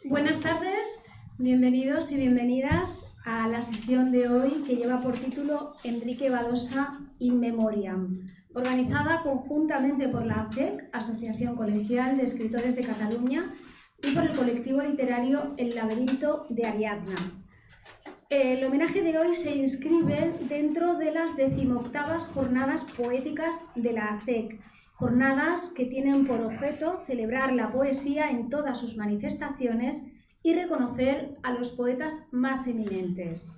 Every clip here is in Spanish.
Buenas tardes, bienvenidos y bienvenidas a la sesión de hoy que lleva por título Enrique Badosa in Memoriam, organizada conjuntamente por la ACEC, Asociación Colegial de Escritores de Cataluña, y por el colectivo literario El Laberinto de Ariadna. El homenaje de hoy se inscribe dentro de las 18ª Jornadas Poéticas de la ACEC, jornadas que tienen por objeto celebrar la poesía en todas sus manifestaciones y reconocer a los poetas más eminentes.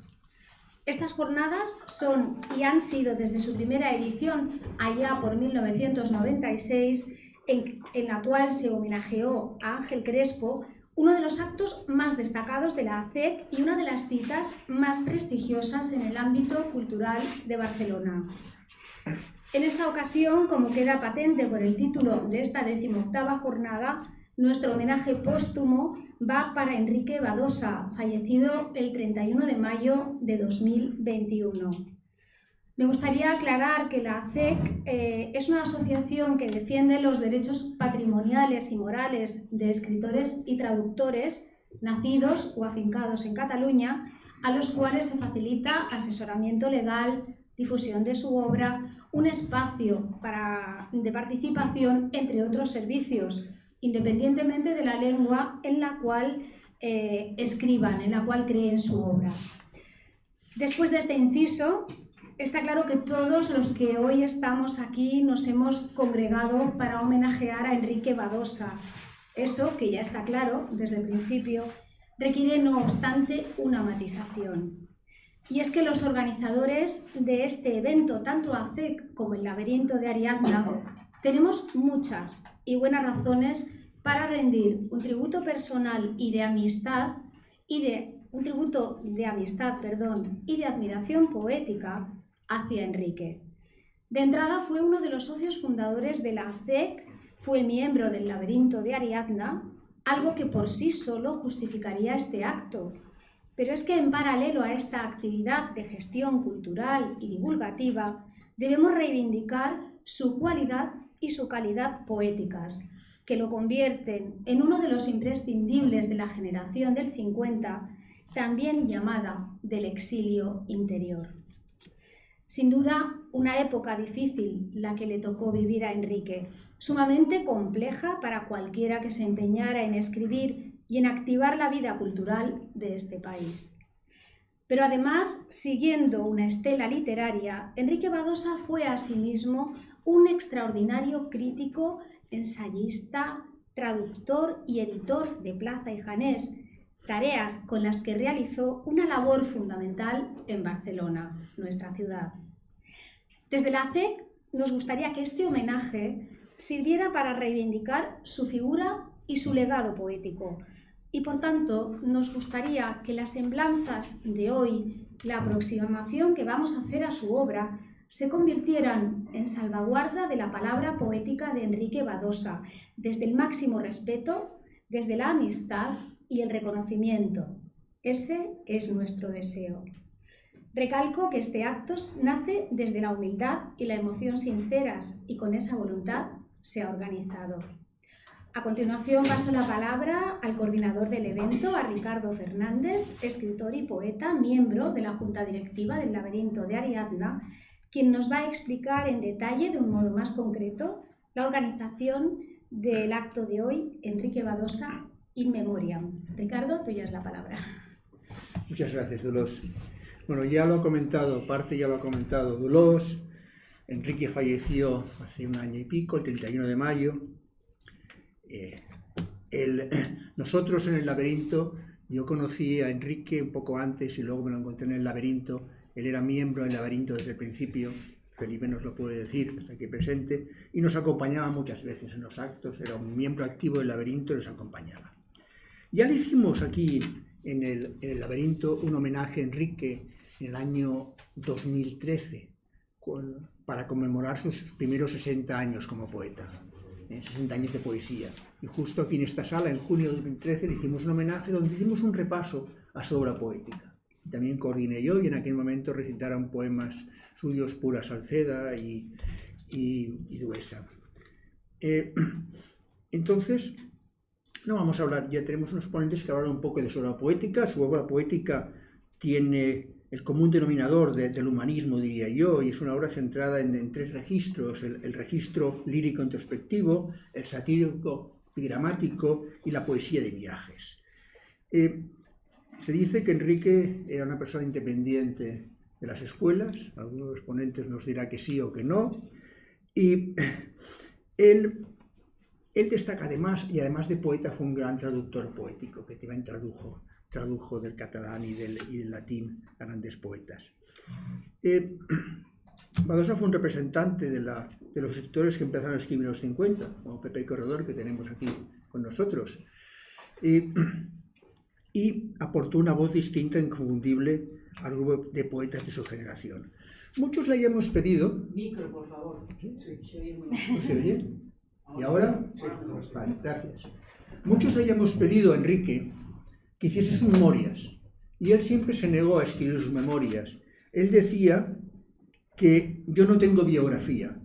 Estas jornadas son y han sido desde su primera edición, allá por 1996, en la cual se homenajeó a Ángel Crespo, uno de los actos más destacados de la ACEC y una de las citas más prestigiosas en el ámbito cultural de Barcelona. En esta ocasión, como queda patente por el título de esta 18ª jornada, nuestro homenaje póstumo va para Enrique Badosa, fallecido el 31 de mayo de 2021. Me gustaría aclarar que la ACEC es una asociación que defiende los derechos patrimoniales y morales de escritores y traductores nacidos o afincados en Cataluña, a los cuales se facilita asesoramiento legal, difusión de su obra, un espacio de participación, entre otros servicios, independientemente de la lengua en la cual escriban, en la cual creen su obra. Después de este inciso, está claro que todos los que hoy estamos aquí nos hemos congregado para homenajear a Enrique Badosa. Eso, que ya está claro desde el principio, requiere no obstante una matización. Y es que los organizadores de este evento, tanto ACEC como el Laberinto de Ariadna, tenemos muchas y buenas razones para rendir un tributo personal y de amistad y de admiración poética hacia Enrique. De entrada fue uno de los socios fundadores de la ACEC, fue miembro del Laberinto de Ariadna, algo que por sí solo justificaría este acto. Pero es que en paralelo a esta actividad de gestión cultural y divulgativa, debemos reivindicar su cualidad y su calidad poéticas, que lo convierten en uno de los imprescindibles de la generación del 50, también llamada del exilio interior. Sin duda, una época difícil la que le tocó vivir a Enrique, sumamente compleja para cualquiera que se empeñara en escribir y en activar la vida cultural de este país. Pero además, siguiendo una estela literaria, Enrique Badosa fue asimismo un extraordinario crítico, ensayista, traductor y editor de Plaza y Janés, tareas con las que realizó una labor fundamental en Barcelona, nuestra ciudad. Desde la ACEC nos gustaría que este homenaje sirviera para reivindicar su figura y su legado poético, y por tanto nos gustaría que las semblanzas de hoy, la aproximación que vamos a hacer a su obra, se convirtieran en salvaguarda de la palabra poética de Enrique Badosa, desde el máximo respeto, desde la amistad y el reconocimiento. Ese es nuestro deseo. Recalco que este acto nace desde la humildad y la emoción sinceras, y con esa voluntad se ha organizado. A continuación paso la palabra al coordinador del evento, a Ricardo Fernández, escritor y poeta, miembro de la Junta Directiva del Laberinto de Ariadna, quien nos va a explicar en detalle, de un modo más concreto, la organización del acto de hoy, Enrique Badosa in Memoriam. Ricardo, tuya es la palabra. Muchas gracias, Dolors. Bueno, ya lo ha comentado Dolors. Enrique falleció hace un año y pico, el 31 de mayo. Nosotros en el Laberinto, yo conocí a Enrique un poco antes y luego me lo encontré en el Laberinto. Él era miembro del Laberinto desde el principio, Felipe nos lo puede decir, está aquí presente, y nos acompañaba muchas veces en los actos, era un miembro activo del Laberinto y nos acompañaba. Ya le hicimos aquí en el Laberinto un homenaje a Enrique en el año 2013, para conmemorar sus primeros 60 años como poeta. 60 años de poesía. Y justo aquí en esta sala, en junio de 2013, le hicimos un homenaje donde hicimos un repaso a su obra poética. También coordiné yo y en aquel momento recitaron poemas suyos Pura Salceda y Duesa. Entonces, no vamos a hablar, ya tenemos unos ponentes que hablaron un poco de su obra poética. Su obra poética tiene el común denominador del humanismo, diría yo, y es una obra centrada en tres registros: el registro lírico introspectivo, el satírico epigramático y la poesía de viajes. Se dice que Enrique era una persona independiente de las escuelas. Algunos de los ponentes nos dirá que sí o que no, y él destaca además, y además de poeta, fue un gran traductor poético, que también tradujo del catalán y del latín a grandes poetas. Badosa fue un representante de los escritores que empezaron a escribir en los 50, como Pepe Corredor, que tenemos aquí con nosotros, y aportó una voz distinta e inconfundible al grupo de poetas de su generación. Muchos le hayamos pedido... Micro, por favor. ¿Sí? Se oye muy ¿No se oye? ¿Y ahora? Sí. Vale, gracias. Muchos le hayamos pedido a Enrique que hiciese sus memorias, y él siempre se negó a escribir sus memorias. Él decía que yo no tengo biografía,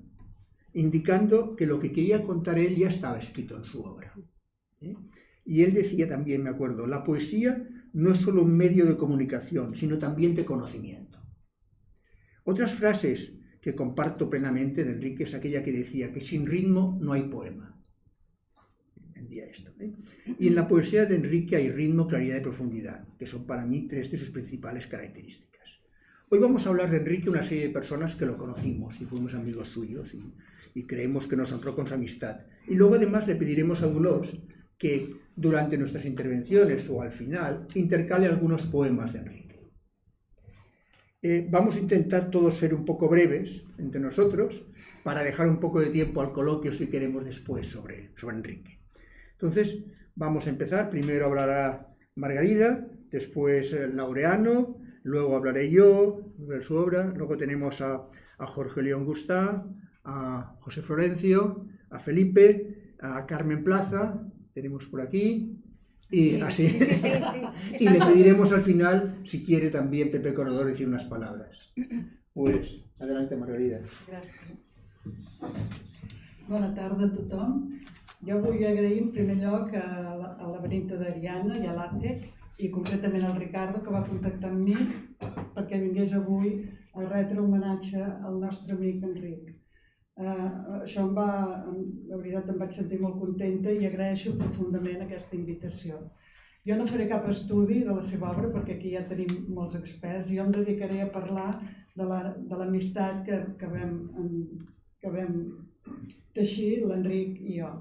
indicando que lo que quería contar él ya estaba escrito en su obra. Y él decía también, me acuerdo, la poesía no es solo un medio de comunicación, sino también de conocimiento. Otras frases que comparto plenamente de Enrique es aquella que decía que sin ritmo no hay poema. Entendía esto. Y en la poesía de Enrique hay ritmo, claridad y profundidad, que son para mí tres de sus principales características. Hoy vamos a hablar de Enrique, una serie de personas que lo conocimos y fuimos amigos suyos y creemos que nos honró con su amistad. Y luego además le pediremos a Dolors que durante nuestras intervenciones o al final intercale algunos poemas de Enrique. Vamos a intentar todos ser un poco breves entre nosotros para dejar un poco de tiempo al coloquio si queremos después sobre Enrique. Entonces vamos a empezar. Primero hablará Margarida, después Laureano, luego hablaré yo sobre su obra, luego tenemos a Jorge León Gustá, a José Florencio, a Felipe, a Carmen Plaza, tenemos por aquí, y sí, así. Sí. Y le pediremos al final, si quiere también Pepe Corredor decir unas palabras. Pues, adelante Margarida. Gràcies. Bona tarda a tothom. Jo vull agrair en primer lloc al Laberinto d'Ariana i a l'ACEC, i concretament al Ricardo, que va contactar amb mi perquè vingués avui a retre homenatge al nostre amic Enric. Això la veritat, em vaig sentir molt contenta i agraeixo profundament aquesta invitació. Jo no faré cap estudi de la seva obra perquè aquí ja tenim molts experts. Jo em dedicaré a parlar de l'amistat que vam teixir l'Enric i jo.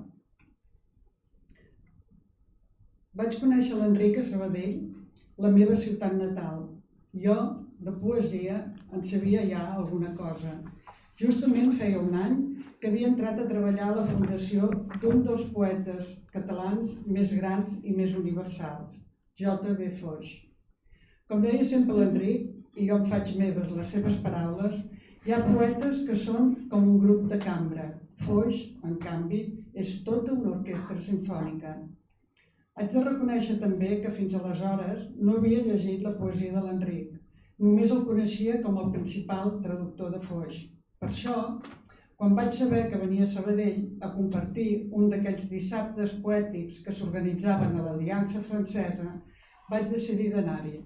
Vaig conèixer l'Enric a Sabadell, la meva ciutat natal. Jo, de poesia, en sabia ja alguna cosa. Justament feia un any que havia entrat a treballar a la fundació d'un dels poetes catalans més grans i més universals, J.B. Foix. Com deia sempre l'Enric, i jo em faig meves les seves paraules, hi ha poetes que són com un grup de cambra. Foix, en canvi, és tota una orquestra simfònica. Haig de reconèixer també que fins aleshores no havia llegit la poesia de l'Enric. Només el coneixia com el principal traductor de Foix. Per això, quan vaig saber que venia a Sabadell a compartir un d'aquells dissabtes poètics que s'organitzaven a l'Aliança Francesa, vaig decidir d'anar-hi.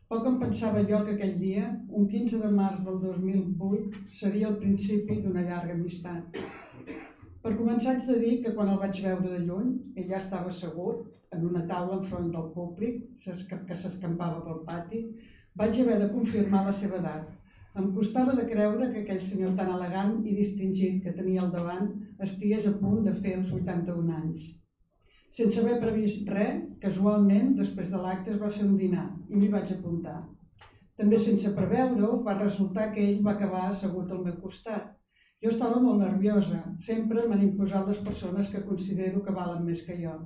Poc em pensava jo que aquell dia, un 15 de març del 2008, seria el principi d'una llarga amistat. Per començar, haig de dir que quan el vaig veure de lluny, ell ja estava assegut en una taula enfront del públic que s'escampava pel pati, vaig haver de confirmar la seva edat. Em costava de creure que aquell senyor tan elegant i distingit que tenia al davant estigués a punt de fer els 81 anys. Sense haver previst res, casualment, després de l'acte es va fer un dinar i m'hi vaig apuntar. També sense preveure-ho, va resultar que ell va acabar assegut al meu costat. Jo estava molt nerviosa, sempre m'han imposat les persones que considero que valen més que jo.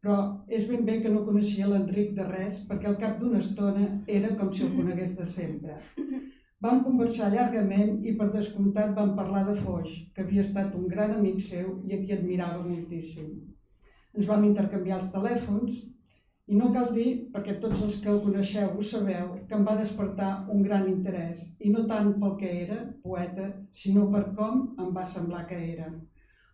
Però és ben bé que no coneixia l'Enric de res, perquè al cap d'una estona era com si el conegués de sempre. Vam conversar llargament i per descomptat vam parlar de Foix, que havia estat un gran amic seu i a qui admirava moltíssim. Ens vam intercanviar els telèfons i no cal dir, perquè tots els que el coneixeu ho sabeu, que em va despertar un gran interès, i no tant pel que era, poeta, sinó per com em va semblar que era.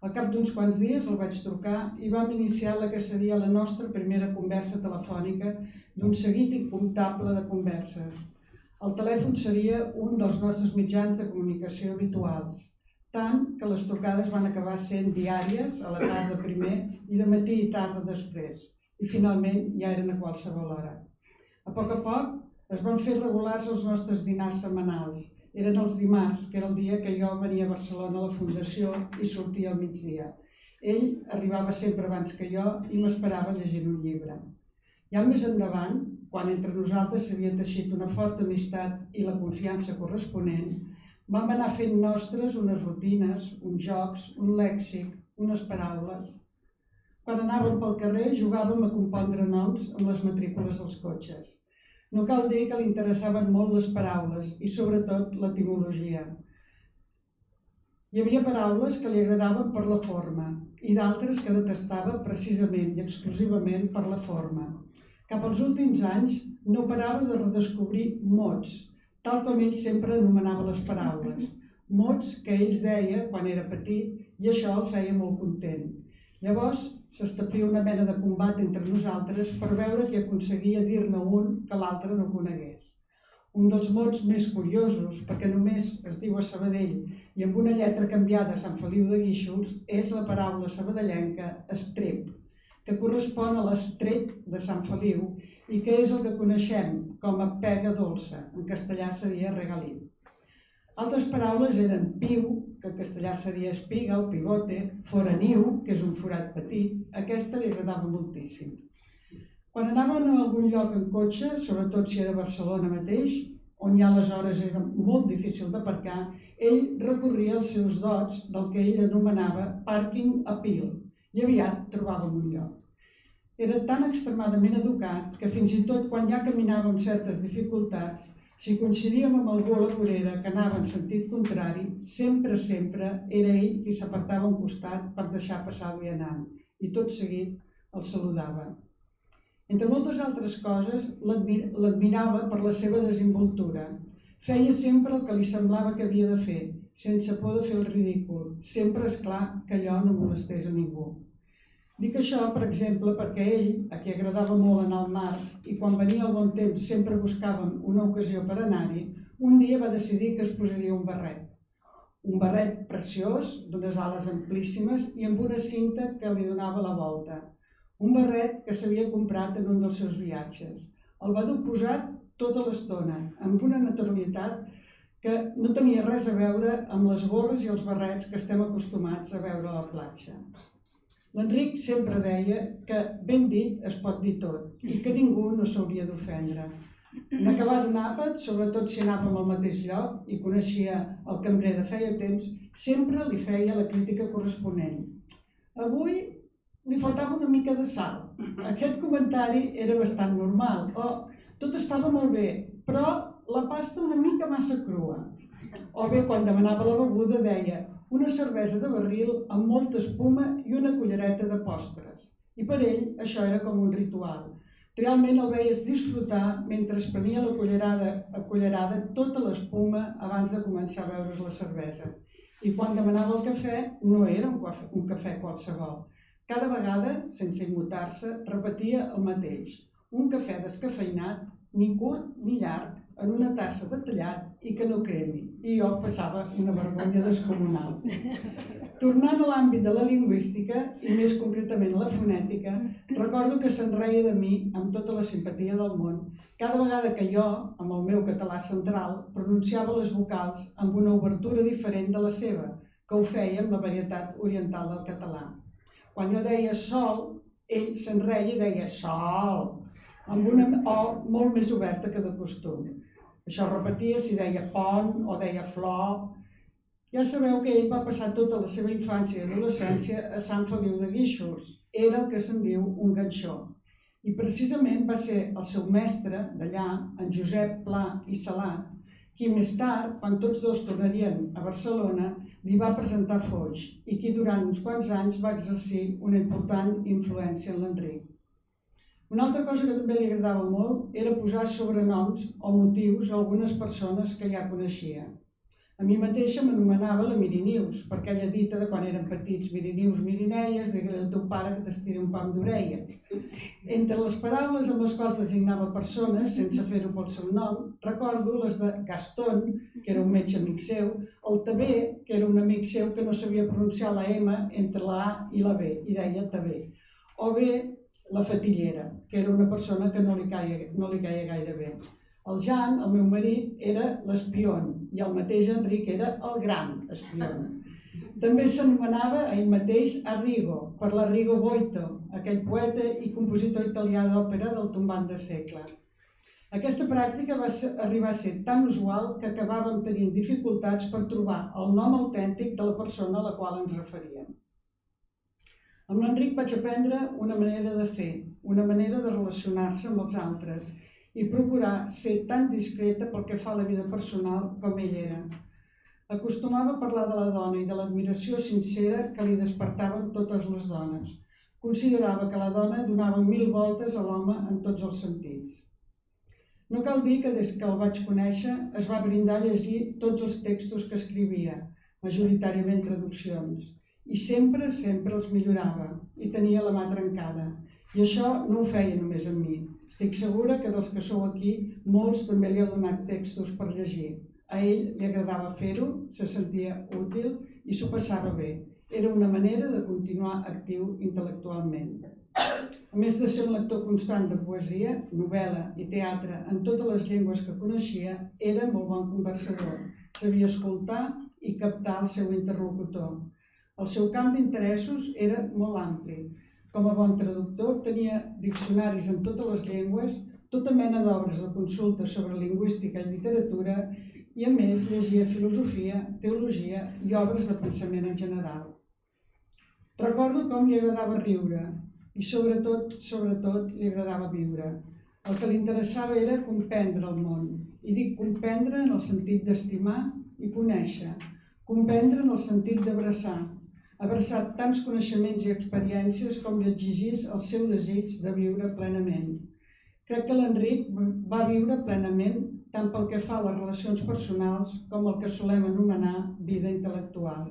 Al cap d'uns quants dies el vaig trucar i vam iniciar la que seria la nostra primera conversa telefònica d'un seguit incomptable de converses. El telèfon seria un dels nostres mitjans de comunicació habituals, tant que les trucades van acabar sent diàries, a la tarda primer i de matí i tarda després, i finalment ja eren a qualsevol hora. A poc es van fer regulars els nostres dinars setmanals. Eren els dimarts, que era el dia que jo venia a Barcelona a la Fundació i sortia al migdia. Ell arribava sempre abans que jo i m'esperava llegint un llibre. Ja més endavant, quan entre nosaltres s'havia teixit una forta amistat i la confiança corresponent, vam anar fent nostres unes rutines, uns jocs, un lèxic, unes paraules. Quan anàvem pel carrer jugàvem a compondre noms amb les matrícules dels cotxes. No cal dir que li interessaven molt les paraules i sobretot l'etimologia. Hi havia paraules que li agradaven per la forma i d'altres que detestava precisament i exclusivament per la forma. Cap als últims anys no parava de redescobrir mots, tal com ell sempre anomenava les paraules. Mots que ell deia quan era petit i això el feia molt content. Llavors s'establia una mena de combat entre nosaltres per veure qui aconseguia dir-ne un que l'altre no conegués. Un dels mots més curiosos, perquè només es diu a Sabadell i amb una lletra canviada a Sant Feliu de Guíxols, és la paraula sabadellenca estrep, que correspon a l'estret de Sant Feliu i que és el que coneixem com a pega dolça, en castellà seria regalí. Altres paraules eren piu, que en castellà seria espiga o pigote, foraniu, que és un forat petit, aquesta li agradava moltíssim. Quan anàvem a algun lloc en cotxe, sobretot si era a Barcelona mateix, on ja aleshores era molt difícil d'aparcar, ell recorria els seus dots del que ell anomenava parking appeal i aviat trobàvem un lloc. Era tan extremadament educat que fins i tot quan ja caminava amb certes dificultats, si coincidíem amb algú a la vorera que anava en sentit contrari, sempre era ell qui s'apartava a un costat per deixar passar el vianant i tot seguit el saludava. Entre moltes altres coses, l'admirava per la seva desimboltura. Feia sempre el que li semblava que havia de fer, sense por de fer el ridícul. Sempre és clar que allò no molestés a ningú. Dic això, per exemple, perquè ell, a qui agradava molt anar al mar i quan venia el bon temps sempre buscàvem una ocasió per anar-hi, un dia va decidir que es posaria un barret. Un barret preciós, d'unes ales amplíssimes i amb una cinta que li donava la volta. Un barret que s'havia comprat en un dels seus viatges. El va dur posat tota l'estona, amb una naturalitat que no tenia res a veure amb les gorres i els barrets que estem acostumats a veure a la platja. L'Enric sempre deia que ben dit es pot dir tot i que ningú no s'hauria d'ofendre. En acabar un àpat, sobretot si anàvem al mateix lloc i coneixia el cambrer de feia temps, sempre li feia la crítica corresponent. Avui li faltava una mica de sal. Aquest comentari era bastant normal. Tot estava molt bé, però la pasta una mica massa crua. O bé, quan demanava la beguda, deia una cervesa de barril amb molta espuma i una cullereta de postres. I per ell això era com un ritual. Realment el veies disfrutar mentre es prenia la cullerada tota l'espuma abans de començar a beure's la cervesa. I quan demanava el cafè, no era un cafè qualsevol. Cada vegada, sense immutar-se, repetia el mateix. Un cafè descafeïnat, ni curt ni llarg, en una tassa de tallat i que no cremi. I jo passava una vergonya descomunal. Tornant a l'àmbit de la lingüística, i més concretament a la fonètica, recordo que se'n reia de mi amb tota la simpatia del món cada vegada que jo, amb el meu català central, pronunciava les vocals amb una obertura diferent de la seva, que ho feia amb la varietat oriental del català. Quan jo deia sol, ell se'n reia i deia sol, amb una O molt més oberta que de costum. Això repetia si deia pont o deia flor. Ja sabeu que ell va passar tota la seva infància i adolescència a Sant Feliu de Guíxols. Era el que se'n diu un ganxó. I precisament va ser el seu mestre d'allà, en Josep Pla i Salat, qui més tard, quan tots dos tornarien a Barcelona, li va presentar Foix i qui durant uns quants anys va exercir una important influència en l'Enric. Una altra cosa que també li agradava molt era posar sobrenoms o motius a algunes persones que ja coneixia. A mi mateixa m'anomenava la Mirinius, per aquella dita de quan eren petits, Mirinius, Mirineies, digue-li al teu pare que t'estiri un pam d'orella. Entre les paraules amb les quals designava persones, sense fer-ho pel seu nom, recordo les de Gaston, que era un metge amic seu, el Tabé, que era un amic seu que no sabia pronunciar la M entre la A i la B, i deia Tabé. O bé la Fatillera, que era una persona que no li caia gaire bé. El Jan, el meu marit, era l'espion i el mateix Enric era el gran espion. També s'anomenava a ell mateix Arrigo, per l'Arrigo Boito, aquell poeta i compositor italià d'òpera del tombant de segle. Aquesta pràctica va arribar a ser tan usual que acabàvem tenint dificultats per trobar el nom autèntic de la persona a la qual ens referíem. Amb l'Enric vaig aprendre una manera de fer, una manera de relacionar-se amb els altres, i procurar ser tan discreta pel que fa a la vida personal com ell era. Acostumava a parlar de la dona i de l'admiració sincera que li despertaven totes les dones. Considerava que la dona donava 1000 voltes a l'home en tots els sentits. No cal dir que des que el vaig conèixer es va brindar a llegir tots els textos que escrivia, majoritàriament traduccions, i sempre els millorava i tenia la mà trencada. I això no ho feia només amb mi. Estic segura que dels que sou aquí, molts també li heu donat textos per llegir. A ell li agradava fer-ho, se sentia útil i s'ho passava bé. Era una manera de continuar actiu intel·lectualment. A més de ser un lector constant de poesia, novel·la i teatre en totes les llengües que coneixia, era molt bon conversador. Sabia escoltar i captar el seu interlocutor. El seu camp d'interessos era molt ampli. Com a bon traductor, tenia diccionaris en totes les llengües, tota mena d'obres de consulta sobre lingüística i literatura i, a més, llegia filosofia, teologia i obres de pensament en general. Recordo com li agradava riure i, sobretot, li agradava viure. El que li interessava era comprendre el món, i dic comprendre en el sentit d'estimar i conèixer, comprendre en el sentit d'abraçar, abraçat tants coneixements i experiències com li exigís el seu desig de viure plenament. Crec que l'Enric va viure plenament tant pel que fa a les relacions personals com el que solem anomenar vida intel·lectual.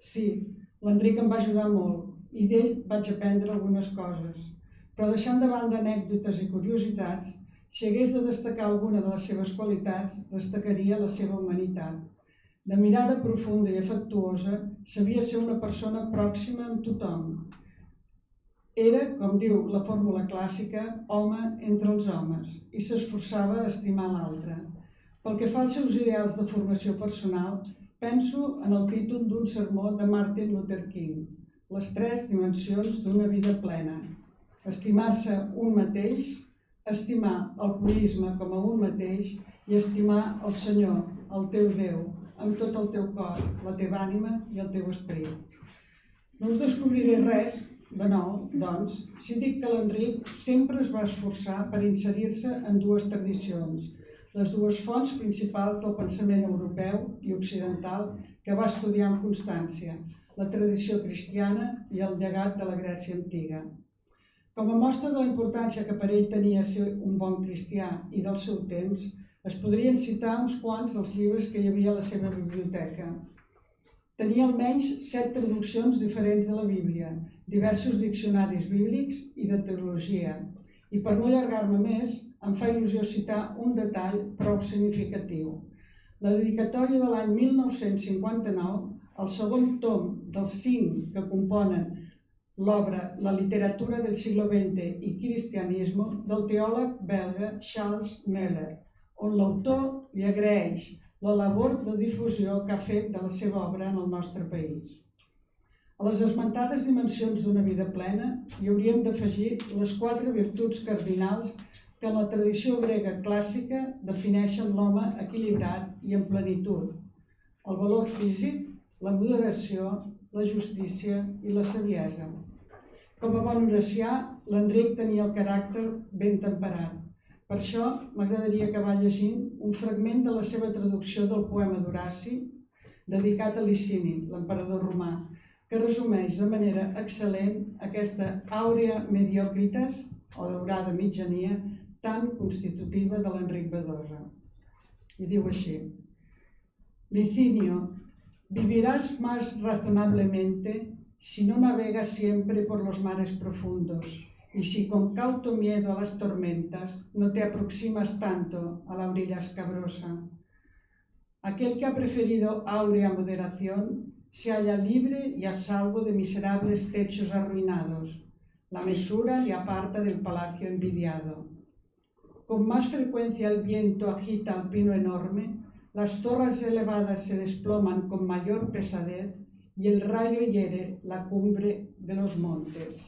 Sí, l'Enric em va ajudar molt i d'ell vaig aprendre algunes coses, però deixant de banda anècdotes i curiositats, si hagués de destacar alguna de les seves qualitats, destacaria la seva humanitat. De mirada profunda i afectuosa, sabia ser una persona pròxima amb tothom. Era, com diu la fórmula clàssica, home entre els homes, i s'esforçava a estimar l'altre. Pel que fa als seus ideals de formació personal, penso en el títol d'un sermó de Martin Luther King, les 3 dimensions d'una vida plena. Estimar-se un mateix, estimar el purisme com a un mateix i estimar el Senyor, el teu Déu, amb tot el teu cor, la teva ànima i el teu esperit. No us descobriré res, de nou, doncs, si dic que l'Enric sempre es va esforçar per inserir-se en 2 tradicions, les 2 fonts principals del pensament europeu i occidental que va estudiar amb constància, la tradició cristiana i el llegat de la Grècia antiga. Com a mostra de la importància que per ell tenia ser un bon cristià i del seu temps, es podrien citar uns quants dels llibres que hi havia a la seva biblioteca. Tenia almenys 7 traduccions diferents de la Bíblia, diversos diccionaris bíblics i de teologia. I per no allargar-me més, em fa il·lusió citar un detall prou significatiu. La dedicatòria de l'any 1959, el segon tom dels 5 que componen l'obra La literatura del siglo XX i cristianismo del teòleg belga Charles Meller, on l'autor li agraeix la labor de difusió que ha fet de la seva obra en el nostre país. A les esmentades dimensions d'una vida plena hi hauríem d'afegir les 4 virtuts cardinals que en la tradició grega clàssica defineixen l'home equilibrat i en plenitud: el valor físic, la moderació, la justícia i la saviesa. Com a bon oracià, l'Enric tenia el caràcter ben temperat. Per això m'agradaria acabar llegint un fragment de la seva traducció del poema d'Horaci, dedicat a Licini, l'emperador romà, que resumeix de manera excel·lent aquesta àurea mediocritas, o daurada mitjania, tan constitutiva de l'Enric Badosa. I diu així: Licinio, vivirás más razonablemente si no navegas siempre por los mares profundos y si con cauto miedo a las tormentas no te aproximas tanto a la orilla escabrosa. Aquel que ha preferido áurea moderación se halla libre y a salvo de miserables techos arruinados. La mesura le aparta del palacio envidiado. Con más frecuencia el viento agita al pino enorme, las torres elevadas se desploman con mayor pesadez y el rayo hiere la cumbre de los montes.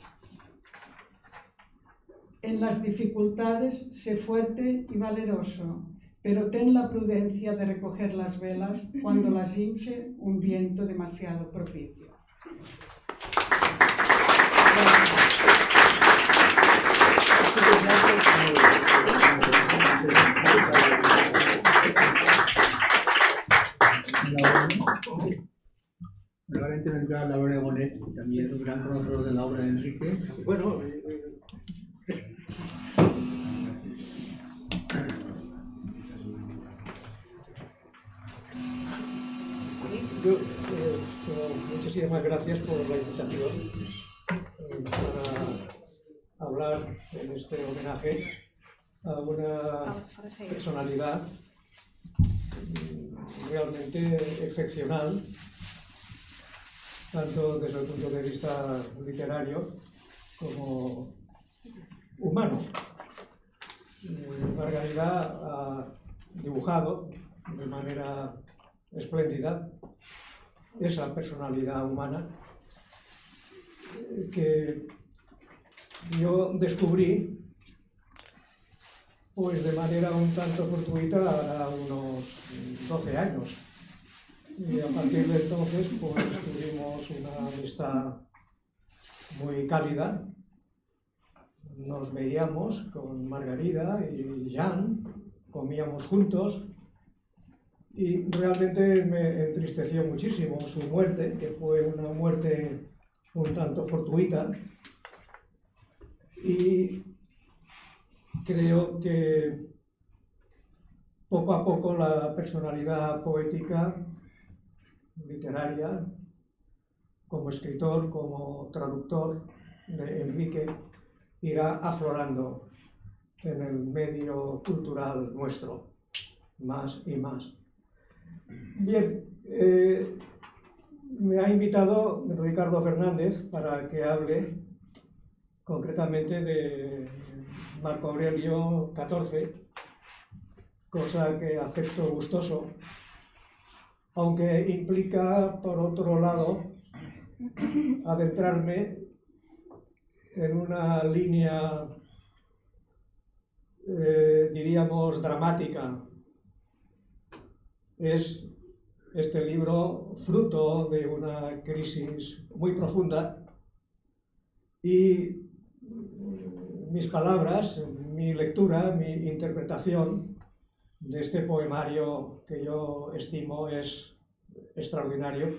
En las dificultades sé fuerte y valeroso, pero ten la prudencia de recoger las velas cuando las hinche un viento demasiado propicio. Ahora intervendrá Laura Bonet, también un gran conocedor de la obra de Enrique. Bueno, muchísimas gracias por la invitación para hablar en este homenaje a una personalidad realmente excepcional, tanto desde el punto de vista literario como humano. Margarida ha dibujado de manera espléndida esa personalidad humana que yo descubrí pues de manera un tanto fortuita a unos 12 años. Y a partir de entonces pues tuvimos una amistad muy cálida. Nos veíamos con Margarida y Jean, comíamos juntos y realmente me entristeció muchísimo su muerte, que fue una muerte un tanto fortuita, y creo que poco a poco la personalidad poética, literaria, como escritor, como traductor de Enrique, irá aflorando en el medio cultural nuestro, más y más. Bien, me ha invitado Ricardo Fernández para que hable concretamente de Marco Aurelio XIV, cosa que acepto gustoso, aunque implica, por otro lado, adentrarme en una línea, diríamos, dramática. Es este libro fruto de una crisis muy profunda y mis palabras, mi lectura, mi interpretación de este poemario que yo estimo es extraordinario,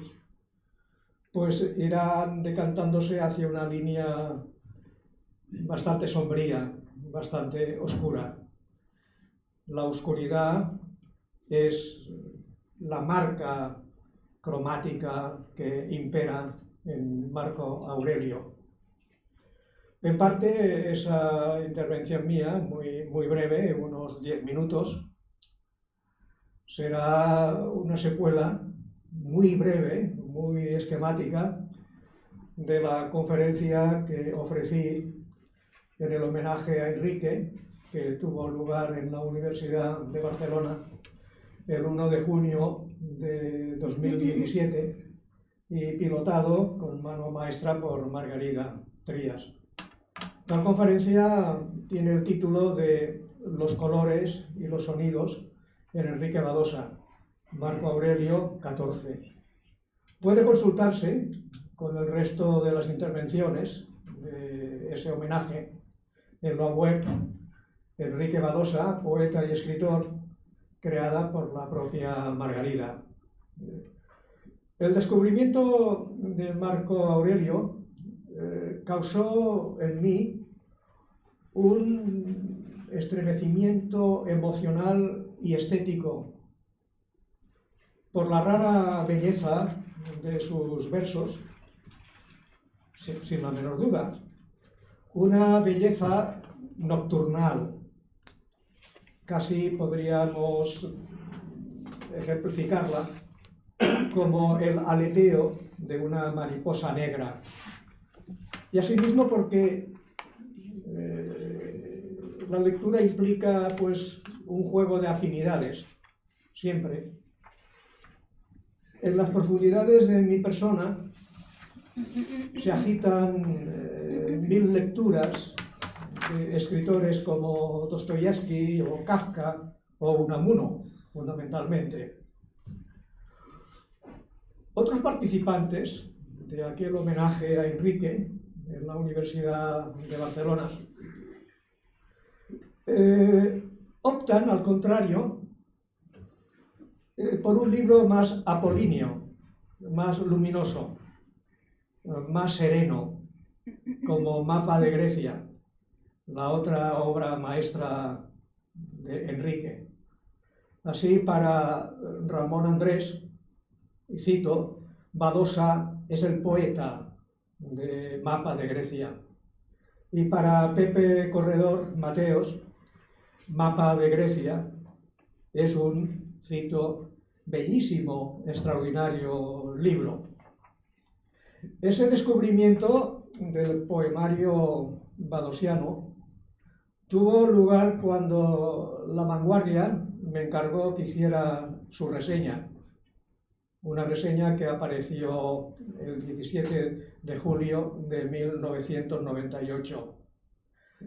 pues irá decantándose hacia una línea bastante sombría, bastante oscura. La oscuridad es la marca cromática que impera en Marco Aurelio. En parte, esa intervención mía, muy breve, unos 10 minutos, será una secuela muy breve, muy esquemática, de la conferencia que ofrecí en el homenaje a Enrique, que tuvo lugar en la Universidad de Barcelona el 1 de junio de 2017 y pilotado con mano maestra por Margarida Trías. La conferencia tiene el título de Los colores y los sonidos en Enrique Badosa, Marco Aurelio XIV. Puede consultarse con el resto de las intervenciones de ese homenaje en la web Enrique Badosa, poeta y escritor, creada por la propia Margarida. El descubrimiento de Marco Aurelio causó en mí un estremecimiento emocional y estético por la rara belleza de sus versos, sin la menor duda. Una belleza nocturnal, casi podríamos ejemplificarla como el aleteo de una mariposa negra. Y asimismo porque la lectura implica pues un juego de afinidades, siempre. En las profundidades de mi persona se agitan mil lecturas de escritores como Dostoyevsky o Kafka o Unamuno, fundamentalmente. Otros participantes de aquel homenaje a Enrique en la Universidad de Barcelona optan, al contrario, por un libro más apolíneo, más luminoso, más sereno, como Mapa de Grecia, la otra obra maestra de Enrique. Así, para Ramón Andrés, y cito, Badosa es el poeta de Mapa de Grecia. Y para Pepe Corredor Mateos, Mapa de Grecia es un, cito, bellísimo, extraordinario libro. Ese descubrimiento del poemario badosiano tuvo lugar cuando La Vanguardia me encargó que hiciera su reseña. Una reseña que apareció el 17 de julio de 1998.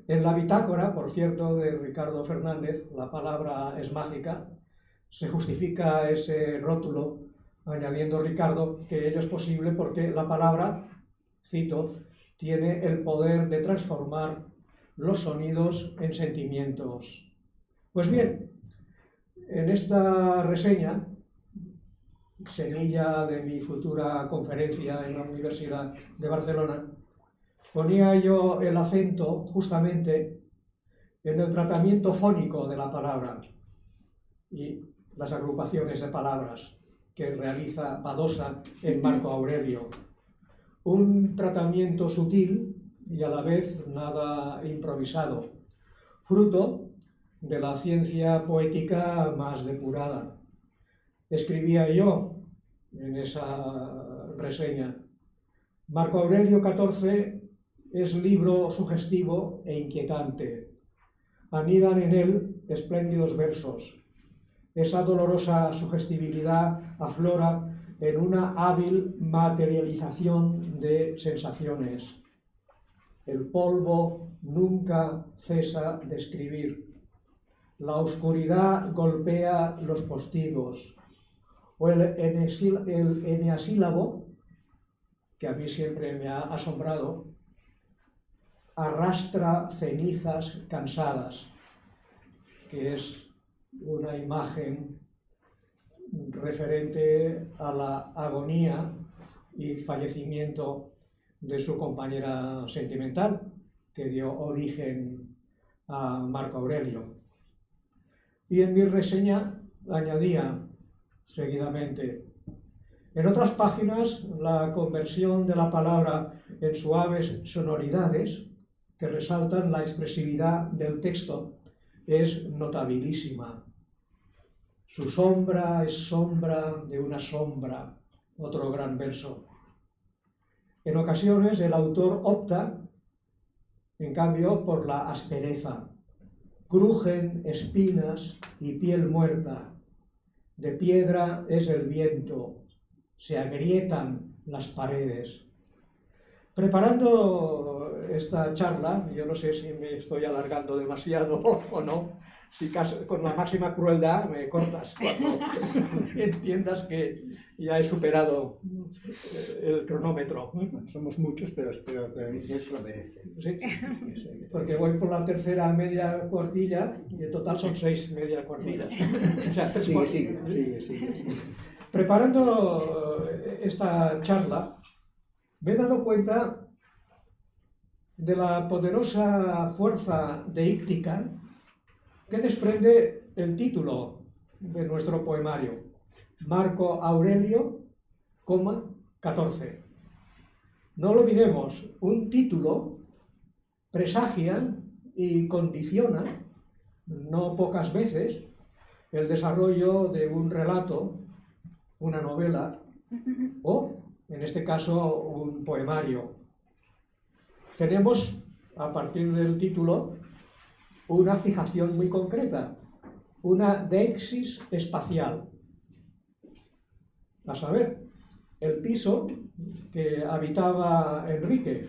En la bitácora, por cierto, de Ricardo Fernández, La palabra es mágica, se justifica ese rótulo añadiendo Ricardo que ello es posible porque la palabra, cito, tiene el poder de transformar los sonidos en sentimientos. Pues bien, en esta reseña, semilla de mi futura conferencia en la Universidad de Barcelona, ponía yo el acento justamente en el tratamiento fónico de la palabra y las agrupaciones de palabras que realiza Badosa en Marco Aurelio. Un tratamiento sutil y a la vez nada improvisado, fruto de la ciencia poética más depurada. Escribía yo en esa reseña: Marco Aurelio XIV es libro sugestivo e inquietante. Anidan en él espléndidos versos. Esa dolorosa sugestibilidad aflora en una hábil materialización de sensaciones. El polvo nunca cesa de escribir. La oscuridad golpea los postigos. O el eneasílabo, que a mí siempre me ha asombrado, arrastra cenizas cansadas, que es una imagen referente a la agonía y fallecimiento de su compañera sentimental, que dio origen a Marco Aurelio. Y en mi reseña añadía seguidamente: en otras páginas, la conversión de la palabra en suaves sonoridades que resaltan la expresividad del texto es notabilísima. Su sombra es sombra de una sombra, otro gran verso. En ocasiones el autor opta, en cambio, por la aspereza. Crujen espinas y piel muerta. De piedra es el viento. Se agrietan las paredes. Preparando esta charla, yo no sé si me estoy alargando demasiado o no, si con la máxima crueldad me cortas cuando entiendas que ya he superado el cronómetro. Somos muchos, pero eso lo merece. Sí, porque voy por la tercera media cuartilla y en total son 6 media cuartillas. O sea, 3 cuartillas. Sigue. Preparando esta charla, me he dado cuenta de la poderosa fuerza deíctica que desprende el título de nuestro poemario, Marco Aurelio, 14. No lo olvidemos, un título presagia y condiciona, no pocas veces, el desarrollo de un relato, una novela o, en este caso, un poemario. Tenemos, a partir del título, una fijación muy concreta, una deixis espacial. A saber, el piso que habitaba Enrique,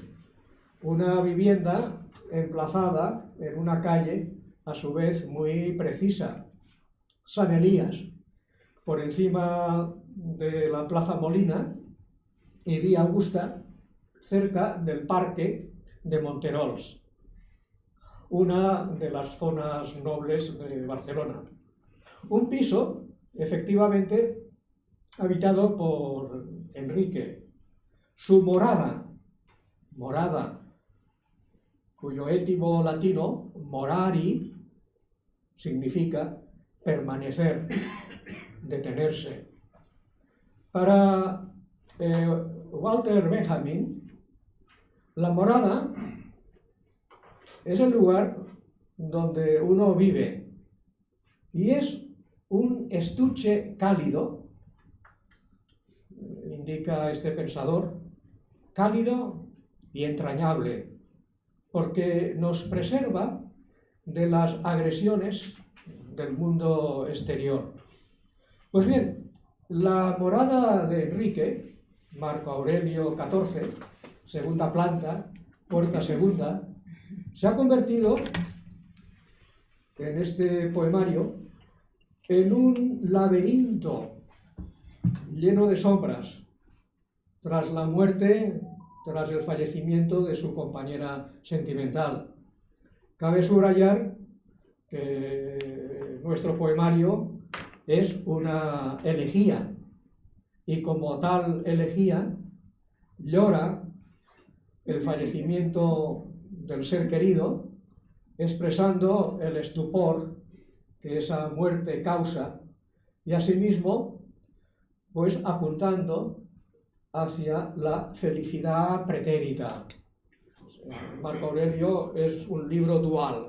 una vivienda emplazada en una calle a su vez muy precisa, San Elías, por encima de la Plaza Molina y Vía Augusta, cerca del Parque de Monterols, una de las zonas nobles de Barcelona. Un piso, efectivamente, habitado por Enrique. Su morada, cuyo étimo latino, morari, significa permanecer, detenerse. Para Walter Benjamin, la morada es el lugar donde uno vive y es un estuche cálido, indica este pensador, cálido y entrañable, porque nos preserva de las agresiones del mundo exterior. Pues bien, la morada de Enrique, Marco Aurelio 14, segunda planta, puerta segunda, se ha convertido en este poemario en un laberinto lleno de sombras, tras la muerte, tras el fallecimiento de su compañera sentimental. Cabe subrayar que nuestro poemario es una elegía y como tal elegía llora el fallecimiento del ser querido, expresando el estupor que esa muerte causa y asimismo pues apuntando hacia la felicidad pretérita. Marco Aurelio es un libro dual.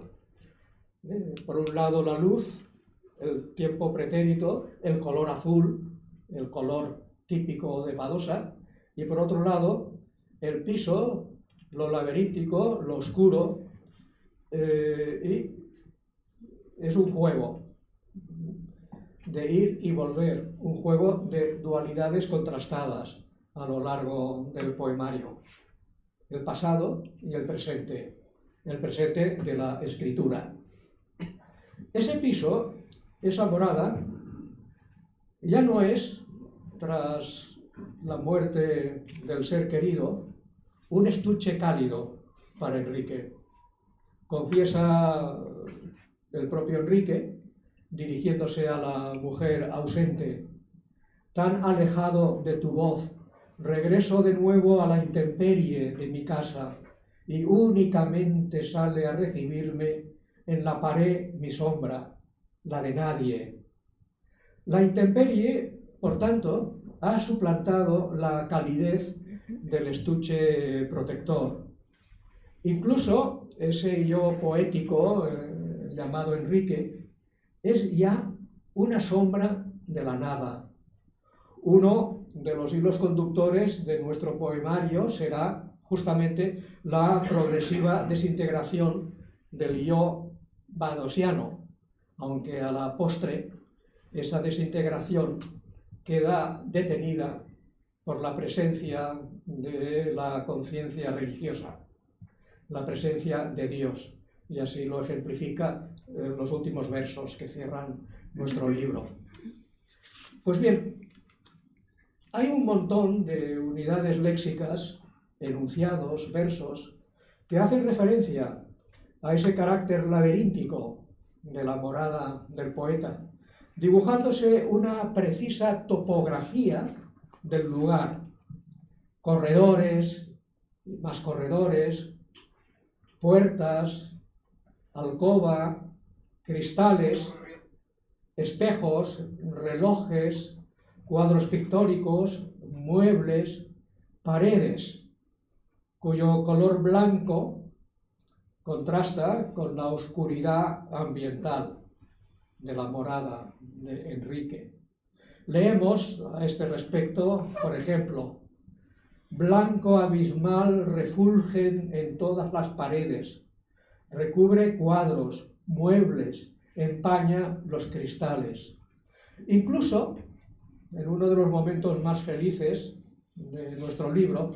Por un lado la luz, el tiempo pretérito, el color azul, el color típico de Badosa, y por otro lado el piso, lo laberíntico, lo oscuro, y es un juego de ir y volver, un juego de dualidades contrastadas a lo largo del poemario, el pasado y el presente de la escritura. Ese piso, esa morada, ya no es, tras la muerte del ser querido, un estuche cálido para Enrique. Confiesa el propio Enrique, dirigiéndose a la mujer ausente: tan alejado de tu voz, regreso de nuevo a la intemperie de mi casa, y únicamente sale a recibirme en la pared mi sombra, la de nadie. La intemperie, por tanto, ha suplantado la calidez del estuche protector. Incluso ese yo poético llamado Enrique es ya una sombra de la nada. Uno de los hilos conductores de nuestro poemario será justamente la progresiva desintegración del yo badosiano, aunque a la postre esa desintegración queda detenida por la presencia de la conciencia religiosa, la presencia de Dios, y así lo ejemplifica los últimos versos que cierran nuestro libro. Pues bien, hay un montón de unidades léxicas, enunciados, versos, que hacen referencia a ese carácter laberíntico de la morada del poeta, dibujándose una precisa topografía del lugar: corredores, más corredores, puertas, alcoba, cristales, espejos, relojes, cuadros pictóricos, muebles, paredes, cuyo color blanco contrasta con la oscuridad ambiental de la morada de Enrique. Leemos a este respecto, por ejemplo, blanco abismal refulgen en todas las paredes, recubre cuadros, muebles, empaña los cristales. Incluso, en uno de los momentos más felices de nuestro libro,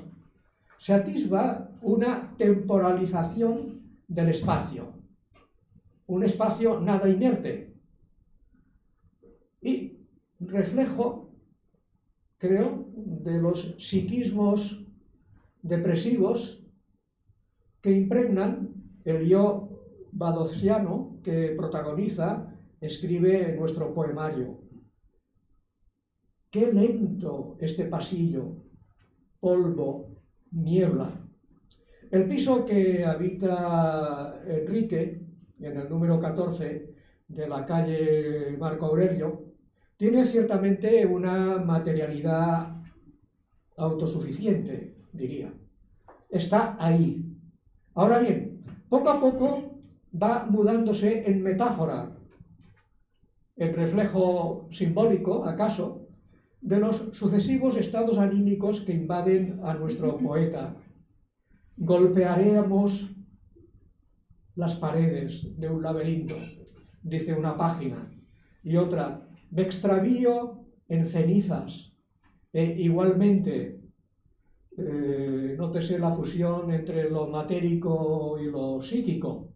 se atisba una temporalización del espacio, un espacio nada inerte y reflejo, creo, de los psiquismos depresivos que impregnan el yo badosiano que protagoniza, escribe nuestro poemario. Qué lento este pasillo, polvo, niebla. El piso que habita Enrique, en el número 14 de la calle Marco Aurelio, tiene ciertamente una materialidad autosuficiente, diría. Está ahí. Ahora bien, poco a poco va mudándose en metáfora, en reflejo simbólico, acaso, de los sucesivos estados anímicos que invaden a nuestro poeta. Golpearemos las paredes de un laberinto, dice una página, y otra, me extravío en cenizas, igualmente, nótese la fusión entre lo matérico y lo psíquico,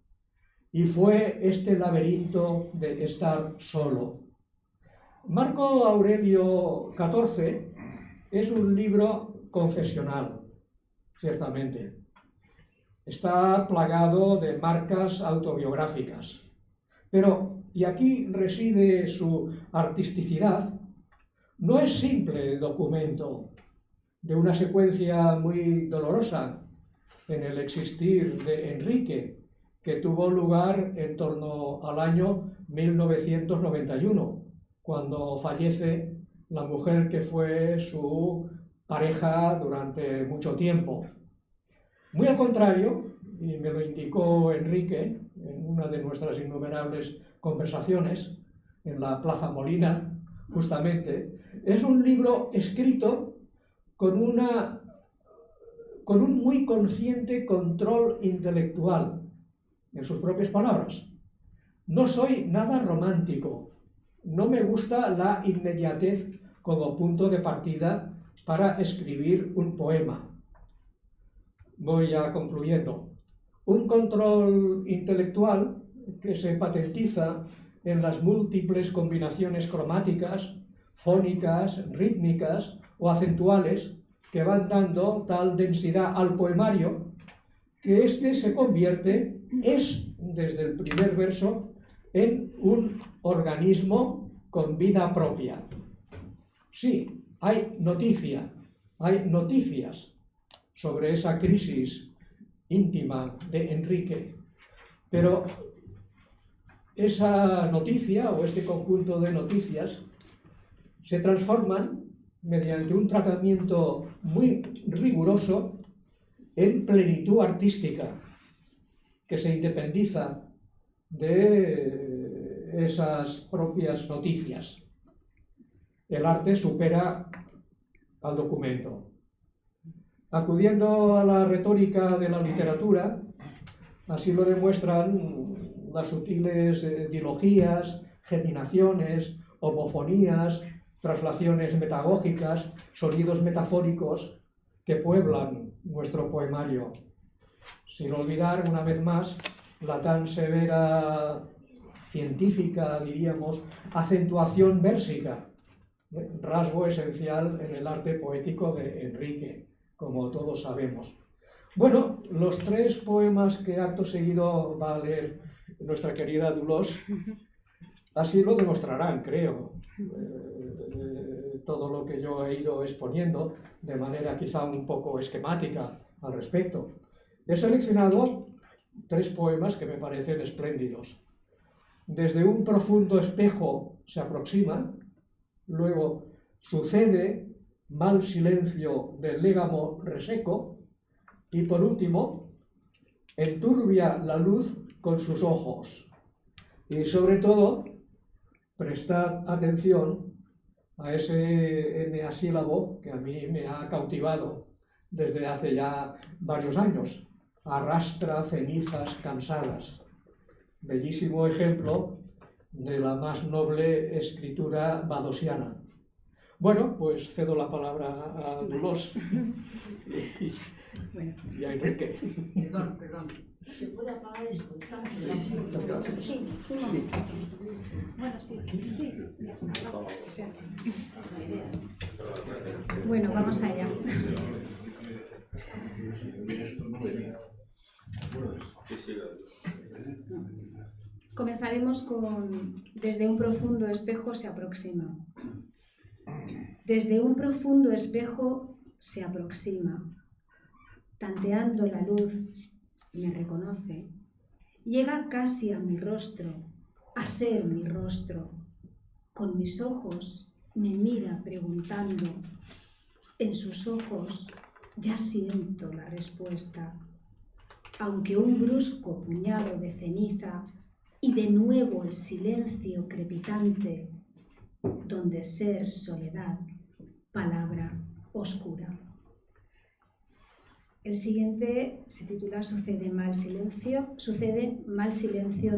y fue este laberinto de estar solo. Marco Aurelio XIV es un libro confesional, ciertamente. Está plagado de marcas autobiográficas, pero, y aquí reside su artisticidad, no es simple documento de una secuencia muy dolorosa en el existir de Enrique, que tuvo lugar en torno al año 1991, cuando fallece la mujer que fue su pareja durante mucho tiempo. Muy al contrario, y me lo indicó Enrique en una de nuestras innumerables conversaciones en la Plaza Molina, justamente, es un libro escrito con un muy consciente control intelectual, en sus propias palabras. No soy nada romántico, no me gusta la inmediatez como punto de partida para escribir un poema. Voy ya concluyendo. Un control intelectual que se patentiza en las múltiples combinaciones cromáticas, fónicas, rítmicas o acentuales que van dando tal densidad al poemario que éste se convierte, desde el primer verso, en un organismo con vida propia. Sí, hay noticias sobre esa crisis íntima de Enrique, pero esa noticia o este conjunto de noticias se transforman mediante un tratamiento muy riguroso en plenitud artística, que se independiza de esas propias noticias. El arte supera al documento. Acudiendo a la retórica de la literatura, así lo demuestran las sutiles dilogías, geminaciones, homofonías, traslaciones metagógicas, sonidos metafóricos que pueblan nuestro poemario. Sin olvidar, una vez más, la tan severa, científica, diríamos, acentuación versica, rasgo esencial en el arte poético de Enrique, como todos sabemos. Bueno, los tres poemas que acto seguido va a leer nuestra querida Dolors, así lo demostrarán, creo, todo lo que yo he ido exponiendo, de manera quizá un poco esquemática al respecto. He seleccionado tres poemas que me parecen espléndidos. Desde un profundo espejo se aproxima, luego Sucede mal silencio del légamo reseco. Y por último, enturbia la luz con sus ojos. Y sobre todo, prestad atención a ese eneasílabo que a mí me ha cautivado desde hace ya varios años. Arrastra cenizas cansadas. Bellísimo ejemplo de la más noble escritura badosiana. Bueno, pues cedo la palabra a Dolors y a Enrique. Perdón. ¿Se puede apagar esto? Estamos en la... Sí, un momento. Bueno, sí, ya está. Bueno, vamos allá. Comenzaremos con desde un profundo espejo se aproxima. Desde un profundo espejo se aproxima. Tanteando la luz, me reconoce. Llega casi a mi rostro, a ser mi rostro. Con mis ojos me mira preguntando. En sus ojos ya siento la respuesta. Aunque un brusco puñado de ceniza y de nuevo el silencio crepitante, donde ser soledad, palabra oscura. El siguiente se titula Sucede mal silencio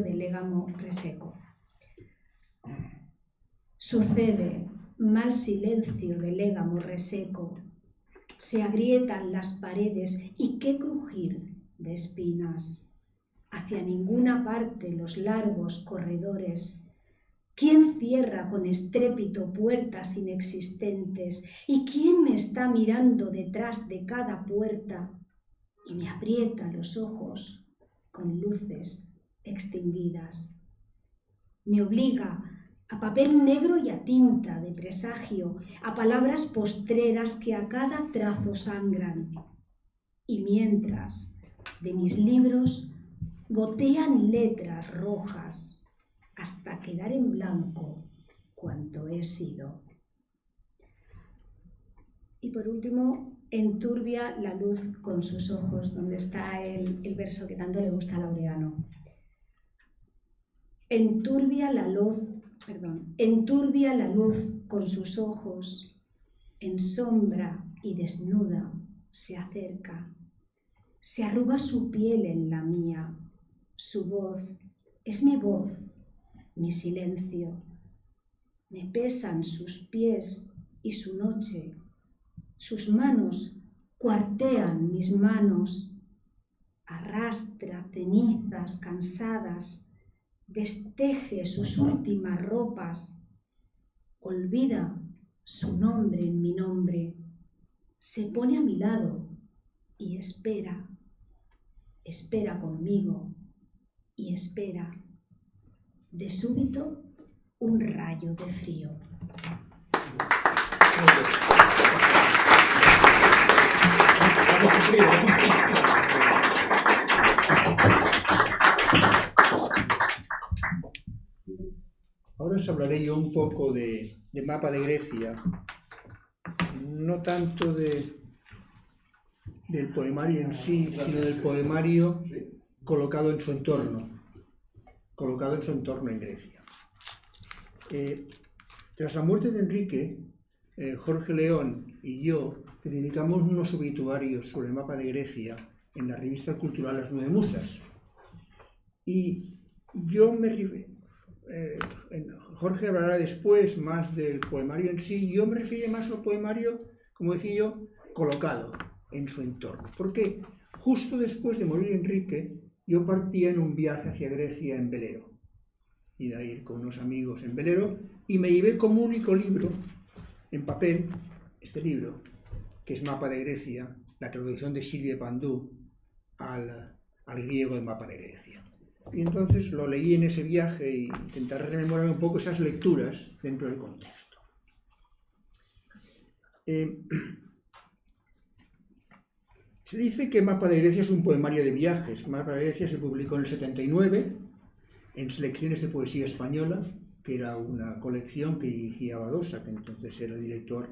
de légamo reseco. Sucede mal silencio de légamo reseco. Se agrietan las paredes y qué crujir de espinas. Hacia ninguna parte los largos corredores. ¿Quién cierra con estrépito puertas inexistentes? ¿Y quién me está mirando detrás de cada puerta y me aprieta los ojos con luces extinguidas? Me obliga a papel negro y a tinta de presagio, a palabras postreras que a cada trazo sangran. Y mientras de mis libros gotean letras rojas hasta quedar en blanco cuanto he sido. Y por último, enturbia la luz con sus ojos, donde está el verso que tanto le gusta a Laureano. Enturbia la luz con sus ojos, en sombra y desnuda se acerca. Se arruga su piel en la mía, su voz es mi voz, mi silencio. Me pesan sus pies y su noche, sus manos cuartean mis manos. Arrastra cenizas cansadas, desteje sus últimas ropas, olvida su nombre en mi nombre, se pone a mi lado y espera conmigo y espera. De súbito, un rayo de frío. Ahora os hablaré yo un poco de mapa de Grecia, no tanto del poemario en sí, sino del poemario colocado en su entorno en Grecia. Tras la muerte de Enrique, Jorge León y yo dedicamos unos obituarios sobre el mapa de Grecia en la revista cultural Las Nueve Musas. Y yo Jorge hablará después más del poemario en sí, yo me refiero más al poemario, como decía yo, colocado en su entorno. Porque justo después de morir Enrique, yo partía en un viaje hacia Grecia en velero. Iba a ir con unos amigos en velero y me llevé como único libro en papel este libro, que es Mapa de Grecia, la traducción de Silvia Pandú al griego de Mapa de Grecia. Y entonces lo leí en ese viaje y intentar rememorar un poco esas lecturas dentro del contexto. Se dice que Mapa de Grecia es un poemario de viajes. Mapa de Grecia se publicó en el 79 en Selecciones de Poesía Española, que era una colección que dirigía Badosa, que entonces era el director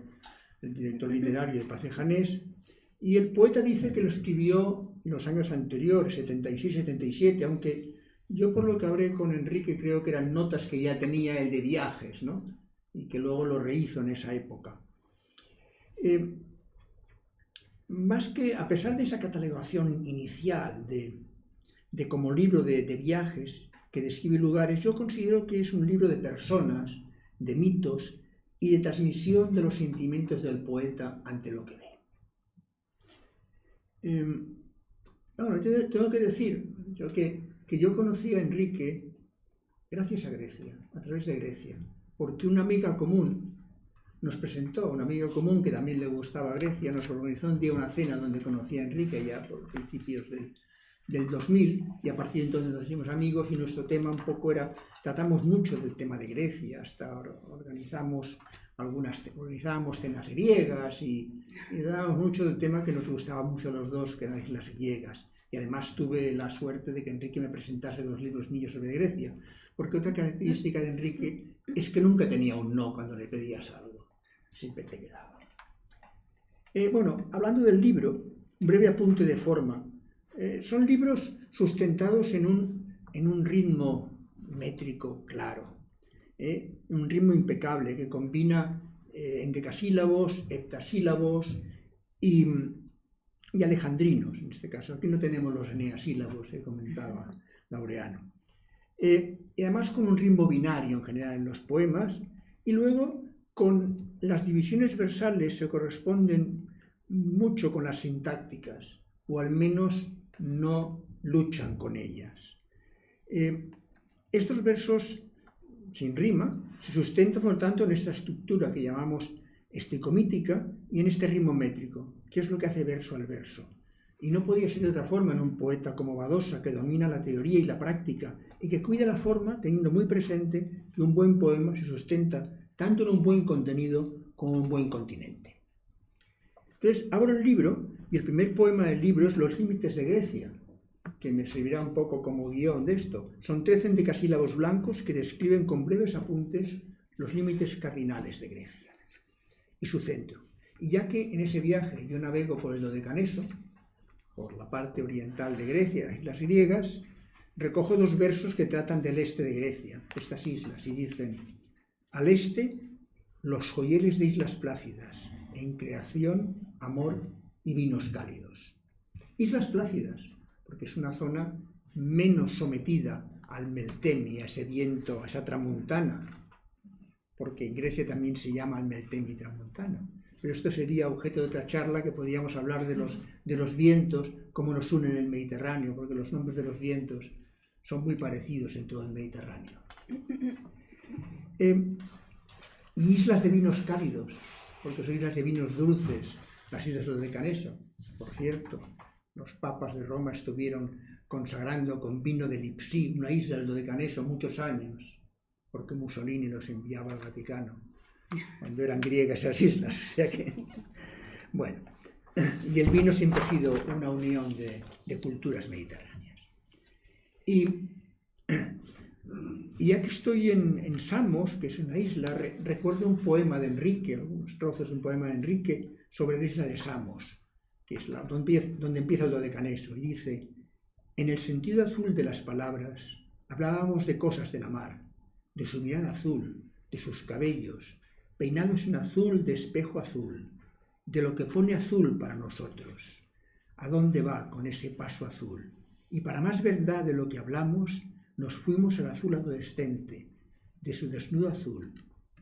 literario de Pacejanés, y el poeta dice que lo escribió en los años anteriores, 76-77, aunque yo por lo que hablé con Enrique creo que eran notas que ya tenía él de viajes, ¿no? Y que luego lo rehizo en esa época. Más que, a pesar de esa catalogación inicial de como libro de viajes que describe lugares, yo considero que es un libro de personas, de mitos y de transmisión de los sentimientos del poeta ante lo que ve. Bueno, tengo que decir que yo conocí a Enrique gracias a Grecia, a través de Grecia, porque una amiga común nos presentó, una amiga común que también le gustaba Grecia, nos organizó un día una cena donde conocí a Enrique ya por principios del 2000, y a partir de entonces nos hicimos amigos, y nuestro tema un poco era, tratamos mucho del tema de Grecia, hasta organizábamos cenas griegas y dábamos mucho del tema que nos gustaba mucho a los dos, que eran las griegas. Y además tuve la suerte de que Enrique me presentase 2 libros míos sobre Grecia, porque otra característica de Enrique es que nunca tenía un no cuando le pedías algo, siempre te quedaba. Bueno, hablando del libro, un breve apunte de forma. Son libros sustentados en un ritmo métrico claro, un ritmo impecable que combina endecasílabos, heptasílabos y alejandrinos, en este caso. Aquí no tenemos los eneasílabos, comentaba Laureano. Y además con un ritmo binario en general en los poemas, y luego con las divisiones versales se corresponden mucho con las sintácticas, o al menos no luchan con ellas. Estos versos sin rima se sustentan, por lo tanto, en esta estructura que llamamos esticomítica y en este ritmo métrico, que es lo que hace verso al verso. Y no podía ser de otra forma en un poeta como Badosa, que domina la teoría y la práctica y que cuida la forma, teniendo muy presente que un buen poema se sustenta tanto en un buen contenido como en un buen continente. Entonces, abro el libro y el primer poema del libro es Los límites de Grecia, que me servirá un poco como guión de esto. Son 13 endecasílabos blancos que describen con breves apuntes los límites cardinales de Grecia y su centro. Y ya que en ese viaje yo navego por el Dodecaneso, por la parte oriental de Grecia, las islas griegas, recojo 2 versos que tratan del este de Grecia, estas islas, y dicen: al este, los joyeles de islas plácidas, en creación, amor y vinos cálidos. Islas plácidas, porque es una zona menos sometida al meltemi, a ese viento, a esa tramuntana, porque en Grecia también se llama el meltemi tramuntana. Pero esto sería objeto de otra charla, que podríamos hablar de los vientos, cómo nos unen en el Mediterráneo, porque los nombres de los vientos son muy parecidos en todo el Mediterráneo. Y islas de vinos cálidos, porque son islas de vinos dulces, las islas del Dodecaneso. Por cierto, los papas de Roma estuvieron consagrando con vino de Lipsí, una isla del Dodecaneso, muchos años, porque Mussolini los enviaba al Vaticano, cuando eran griegas esas islas. O sea que, bueno, y el vino siempre ha sido una unión de culturas mediterráneas. Y ya que estoy en Samos, que es una isla, recuerdo un poema de Enrique, algunos trozos de un poema de Enrique sobre la isla de Samos, que es donde empieza el Dodecaneso, y dice: en el sentido azul de las palabras hablábamos de cosas de la mar, de su mirada azul, de sus cabellos, peinados en azul de espejo azul, de lo que pone azul para nosotros, a dónde va con ese paso azul. Y para más verdad de lo que hablamos, nos fuimos al azul adolescente, de su desnudo azul,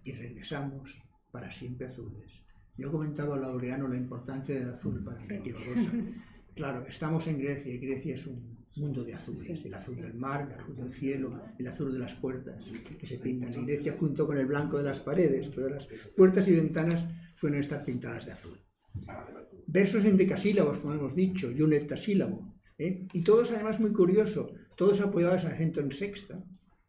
y regresamos para siempre azules. Yo comentaba a Laureano la importancia del azul para Enrique Badosa. Claro, estamos en Grecia, y Grecia es un mundo de azules, sí, el azul del mar, el azul del cielo, el azul de las puertas que se pintan en Grecia junto con el blanco de las paredes, pero las puertas y ventanas suelen estar pintadas de azul. Versos endecasílabos, como hemos dicho, y un heptasílabo, y todos además muy curioso, todos apoyados al acento en sexta,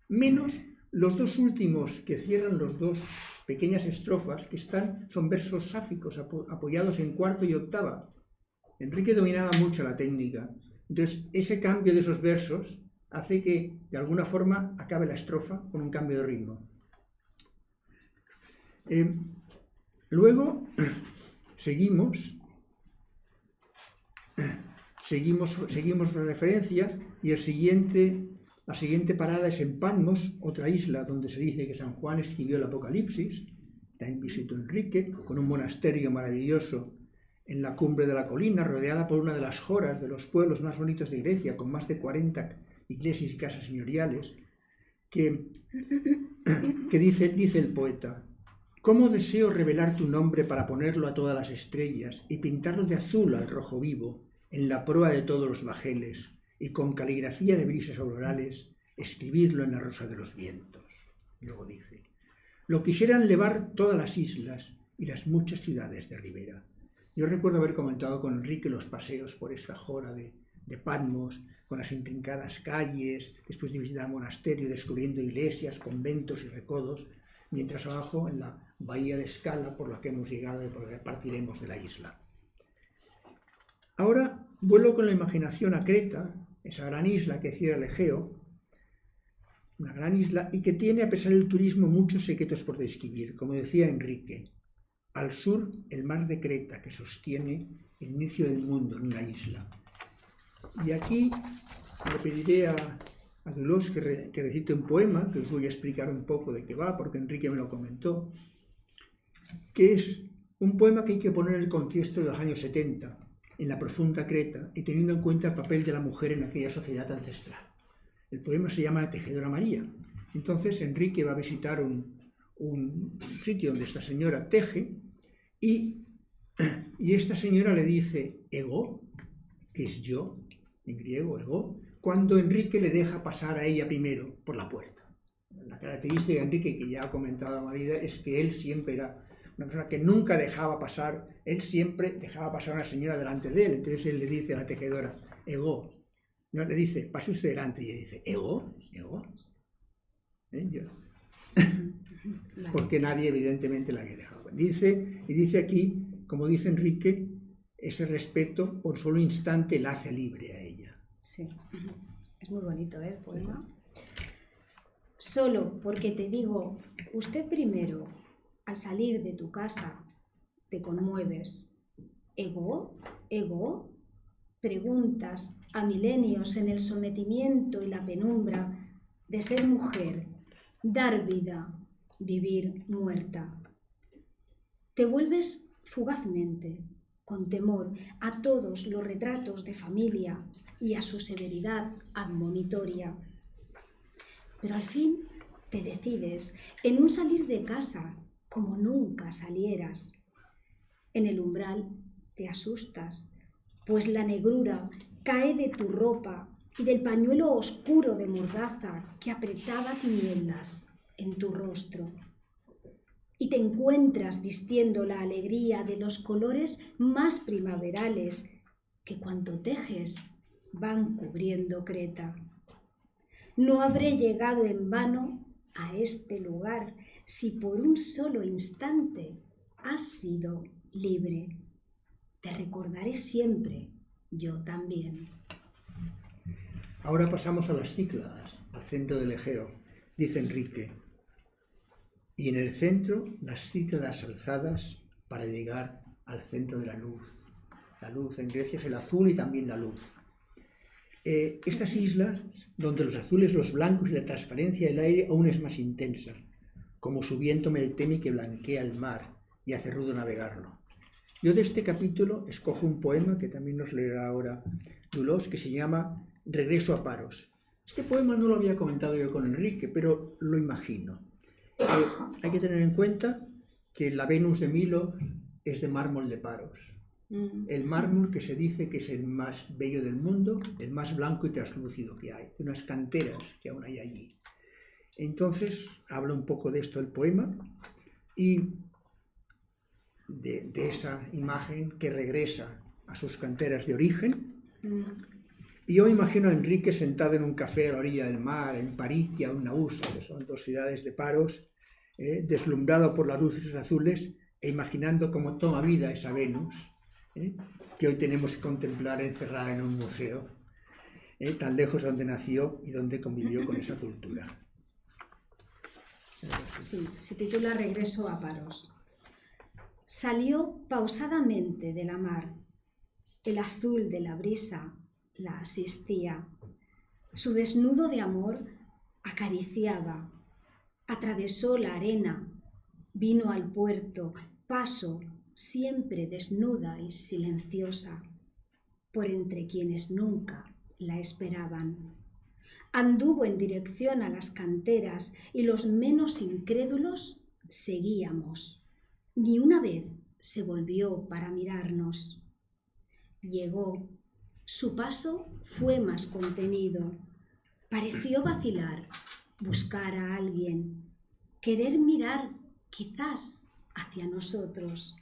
menos los 2 últimos que cierran los 2 pequeñas estrofas, que son versos sáficos apoyados en cuarto y octava. Enrique dominaba mucho la técnica. Entonces, ese cambio de esos versos hace que, de alguna forma, acabe la estrofa con un cambio de ritmo. Luego seguimos la referencia y la siguiente parada es en Patmos, otra isla donde se dice que San Juan escribió el Apocalipsis. También visitó Enrique, con un monasterio maravilloso en la cumbre de la colina, rodeada por una de las joras de los pueblos más bonitos de Grecia, con más de 40 iglesias y casas señoriales, que dice el poeta: «¿Cómo deseo revelar tu nombre para ponerlo a todas las estrellas y pintarlo de azul al rojo vivo, en la proa de todos los bajeles, y con caligrafía de brisas aurorales escribirlo en la rosa de los vientos?» Luego dice: «Lo quisieran levar todas las islas y las muchas ciudades de ribera». Yo recuerdo haber comentado con Enrique los paseos por esta jora de Patmos, con las intrincadas calles, después de visitar el monasterio, descubriendo iglesias, conventos y recodos, mientras abajo, en la bahía de Escala, por la que hemos llegado y por la que partiremos de la isla. Ahora vuelvo con la imaginación a Creta, esa gran isla que cierra el Egeo, una gran isla, y que tiene, a pesar del turismo, muchos secretos por describir. Como decía Enrique, al sur el mar de Creta, que sostiene el inicio del mundo en una isla. Y aquí le pediré a Dulós que recite un poema, que os voy a explicar un poco de qué va, porque Enrique me lo comentó, que es un poema que hay que poner en el contexto de los años 70, en la profunda Creta, y teniendo en cuenta el papel de la mujer en aquella sociedad ancestral. El poema se llama La Tejedora María. Entonces Enrique va a visitar un sitio donde esta señora teje, y esta señora le dice ego, que es yo, en griego, ego, cuando Enrique le deja pasar a ella primero por la puerta. La característica de Enrique, que ya ha comentado Marida, es que él siempre era una persona que nunca dejaba pasar, él siempre dejaba pasar a una señora delante de él. Entonces él le dice a la tejedora, ego, no le dice, pase usted delante, y ella dice, ego, yo. Porque nadie evidentemente la había dejado. Dice aquí, como dice Enrique, ese respeto por solo un instante la hace libre a ella. Sí, es muy bonito, el poema. Solo porque te digo, usted primero, al salir de tu casa, te conmueves. ¿Ego? Preguntas a milenios en el sometimiento y la penumbra de ser mujer, dar vida, vivir muerta. Te vuelves fugazmente, con temor, a todos los retratos de familia y a su severidad admonitoria. Pero al fin te decides en un salir de casa como nunca salieras. En el umbral te asustas, pues la negrura cae de tu ropa y del pañuelo oscuro de mordaza que apretaba tinieblas en tu rostro. Y te encuentras vistiendo la alegría de los colores más primaverales que cuanto tejes van cubriendo Creta. No habré llegado en vano a este lugar si por un solo instante has sido libre. Te recordaré siempre, yo también. Ahora pasamos a las Cícladas, al centro del Egeo. Dice Enrique, y en el centro las Cícladas alzadas para llegar al centro de la luz. La luz en Grecia es el azul y también la luz. Estas islas, donde los azules, los blancos y la transparencia del aire aún es más intensa, como su viento meltemi que blanquea el mar y hace rudo navegarlo. Yo de este capítulo escojo un poema que también nos leerá ahora Dulós, que se llama Regreso a Paros. Este poema no lo había comentado yo con Enrique, pero lo imagino. Hay que tener en cuenta que la Venus de Milo es de mármol de Paros. El mármol que se dice que es el más bello del mundo, el más blanco y translúcido que hay, de unas canteras que aún hay allí. Entonces, habla un poco de esto el poema y de esa imagen que regresa a sus canteras de origen. Y yo me imagino a Enrique sentado en un café a la orilla del mar, en Paritia o en Naúsa, que son dos ciudades de Paros, deslumbrado por las luces azules e imaginando cómo toma vida esa Venus, que hoy tenemos que contemplar encerrada en un museo, tan lejos de donde nació y donde convivió con esa cultura. Sí, se titula Regreso a Paros. Salió pausadamente de la mar. El azul de la brisa la asistía. Su desnudo de amor acariciaba. Atravesó la arena, vino al puerto, paso siempre desnuda y silenciosa, por entre quienes nunca la esperaban. Anduvo en dirección a las canteras y los menos incrédulos seguíamos. Ni una vez se volvió para mirarnos. Llegó, su paso fue más contenido. Pareció vacilar, buscar a alguien, querer mirar quizás hacia nosotros.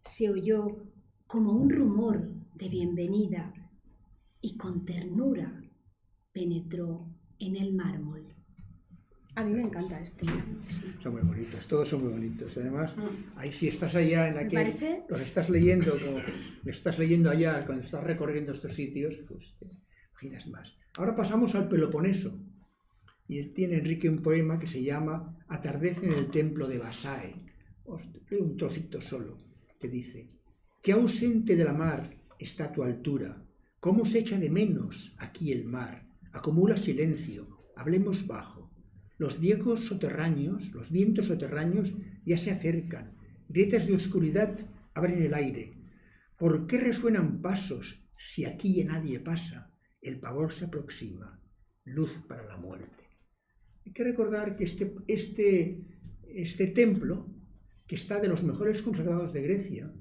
Se oyó como un rumor de bienvenida y con ternura penetró en el mármol. A mí me encanta este. Sí. Son muy bonitos, todos son muy bonitos. Además, ahí si estás allá en aquel, parece... los estás leyendo, como estás leyendo allá cuando estás recorriendo estos sitios, pues te imaginas más. Ahora pasamos al Peloponeso. Y él tiene, Enrique, un poema que se llama Atardece en el templo de Basae. Os leo un trocito solo, que dice: qué ausente de la mar está tu altura, cómo se echa de menos aquí el mar, acumula silencio, hablemos bajo. Los vientos soterráneos ya se acercan, grietas de oscuridad abren el aire. ¿Por qué resuenan pasos si aquí ya nadie pasa? El pavor se aproxima, luz para la muerte. Hay que recordar que este templo, que está de los mejores conservados de Grecia,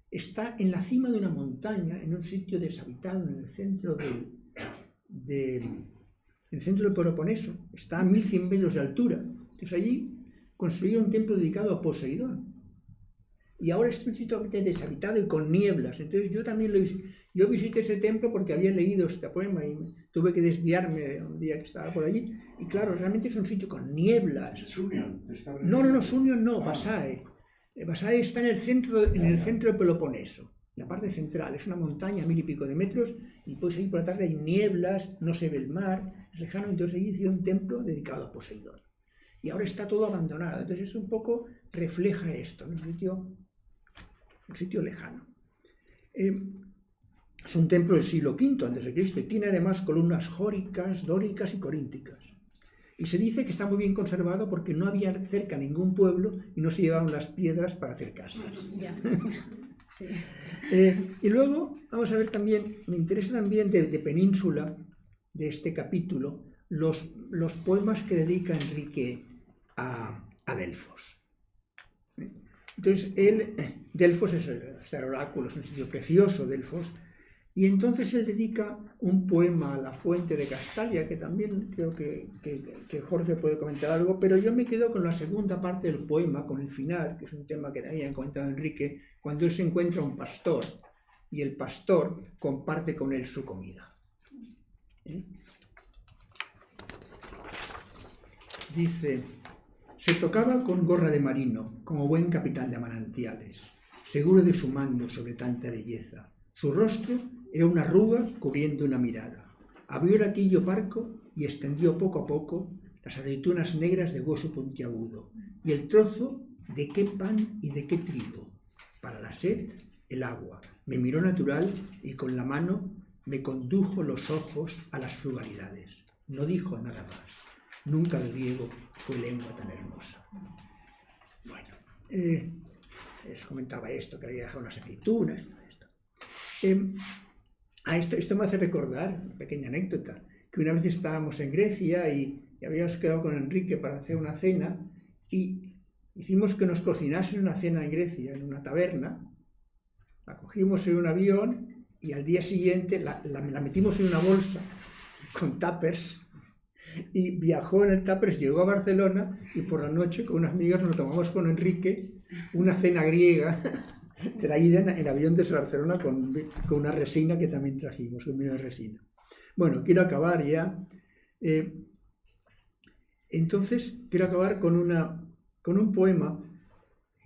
está en la cima de una montaña, en un sitio deshabitado, en el centro del Peloponeso. Está a 1100 metros de altura. Entonces allí construyeron un templo dedicado a Poseidón. Y ahora es un sitio deshabitado y con nieblas. Entonces yo visité ese templo porque había leído este poema y tuve que desviarme un día que estaba por allí. Y claro, realmente es un sitio con nieblas. ¿Sunion? No, Sunion no, Basae. Basae está en el centro del Peloponeso, en la parte central. Es una montaña, 1000 y pico de metros, y pues ahí por la tarde hay nieblas, no se ve el mar, es lejano. Entonces allí hicieron un templo dedicado a Poseidón. Y ahora está todo abandonado. Entonces eso un poco refleja esto, ¿no? Un sitio lejano. Es un templo del siglo V a.C. y tiene además columnas jóricas, dóricas y corínticas. Y se dice que está muy bien conservado porque no había cerca ningún pueblo y no se llevaban las piedras para hacer casas. Ya. Sí. Y luego vamos a ver también, me interesa también de Península, de este capítulo, los poemas que dedica Enrique a Delfos. Entonces, Delfos es el oráculo, es un sitio precioso, Delfos, y entonces él dedica un poema a la fuente de Castalia, que también creo que Jorge puede comentar algo, pero yo me quedo con la segunda parte del poema, con el final, que es un tema que también ha comentado Enrique, cuando él se encuentra un pastor, y el pastor comparte con él su comida. Dice: se tocaba con gorra de marino, como buen capitán de manantiales, seguro de su mando sobre tanta belleza. Su rostro era una arruga cubriendo una mirada. Abrió el atillo parco y extendió poco a poco las aceitunas negras de hueso puntiagudo y el trozo de qué pan y de qué trigo. Para la sed, el agua. Me miró natural y con la mano me condujo los ojos a las frugalidades. No dijo nada más. Nunca el griego fue lengua tan hermosa. Bueno, les comentaba esto, que había dejado unas aceitunas y todo esto. Esto me hace recordar, una pequeña anécdota, que una vez estábamos en Grecia y habíamos quedado con Enrique para hacer una cena y hicimos que nos cocinasen una cena en Grecia, en una taberna. La cogimos en un avión y al día siguiente la metimos en una bolsa con tuppers y viajó en el tuppers, llegó a Barcelona y por la noche con unas amigas nos tomamos con Enrique una cena griega traída en el avión desde Barcelona con una resina que también trajimos, un vino de resina. Bueno, quiero acabar ya. Entonces, quiero acabar con un poema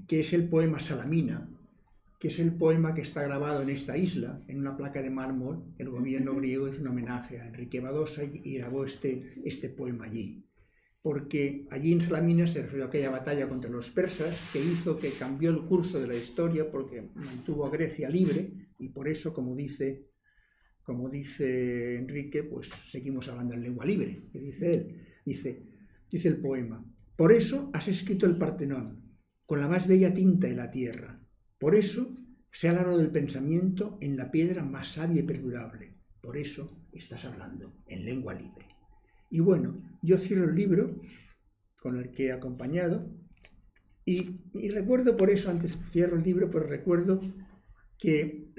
que es el poema Salamina, que es el poema que está grabado en esta isla, en una placa de mármol. El gobierno griego hizo un homenaje a Enrique Badosa y grabó este poema allí. porque allí en Salamina se resolvió aquella batalla contra los persas que hizo que cambió el curso de la historia porque mantuvo a Grecia libre y por eso, como dice Enrique, pues seguimos hablando en lengua libre, que dice él. Dice el poema: por eso has escrito el Partenón, con la más bella tinta de la tierra. Por eso se ha labrado el pensamiento en la piedra más sabia y perdurable. Por eso estás hablando en lengua libre. Y bueno, yo cierro el libro con el que he acompañado y recuerdo, por eso antes cierro el libro, pues recuerdo que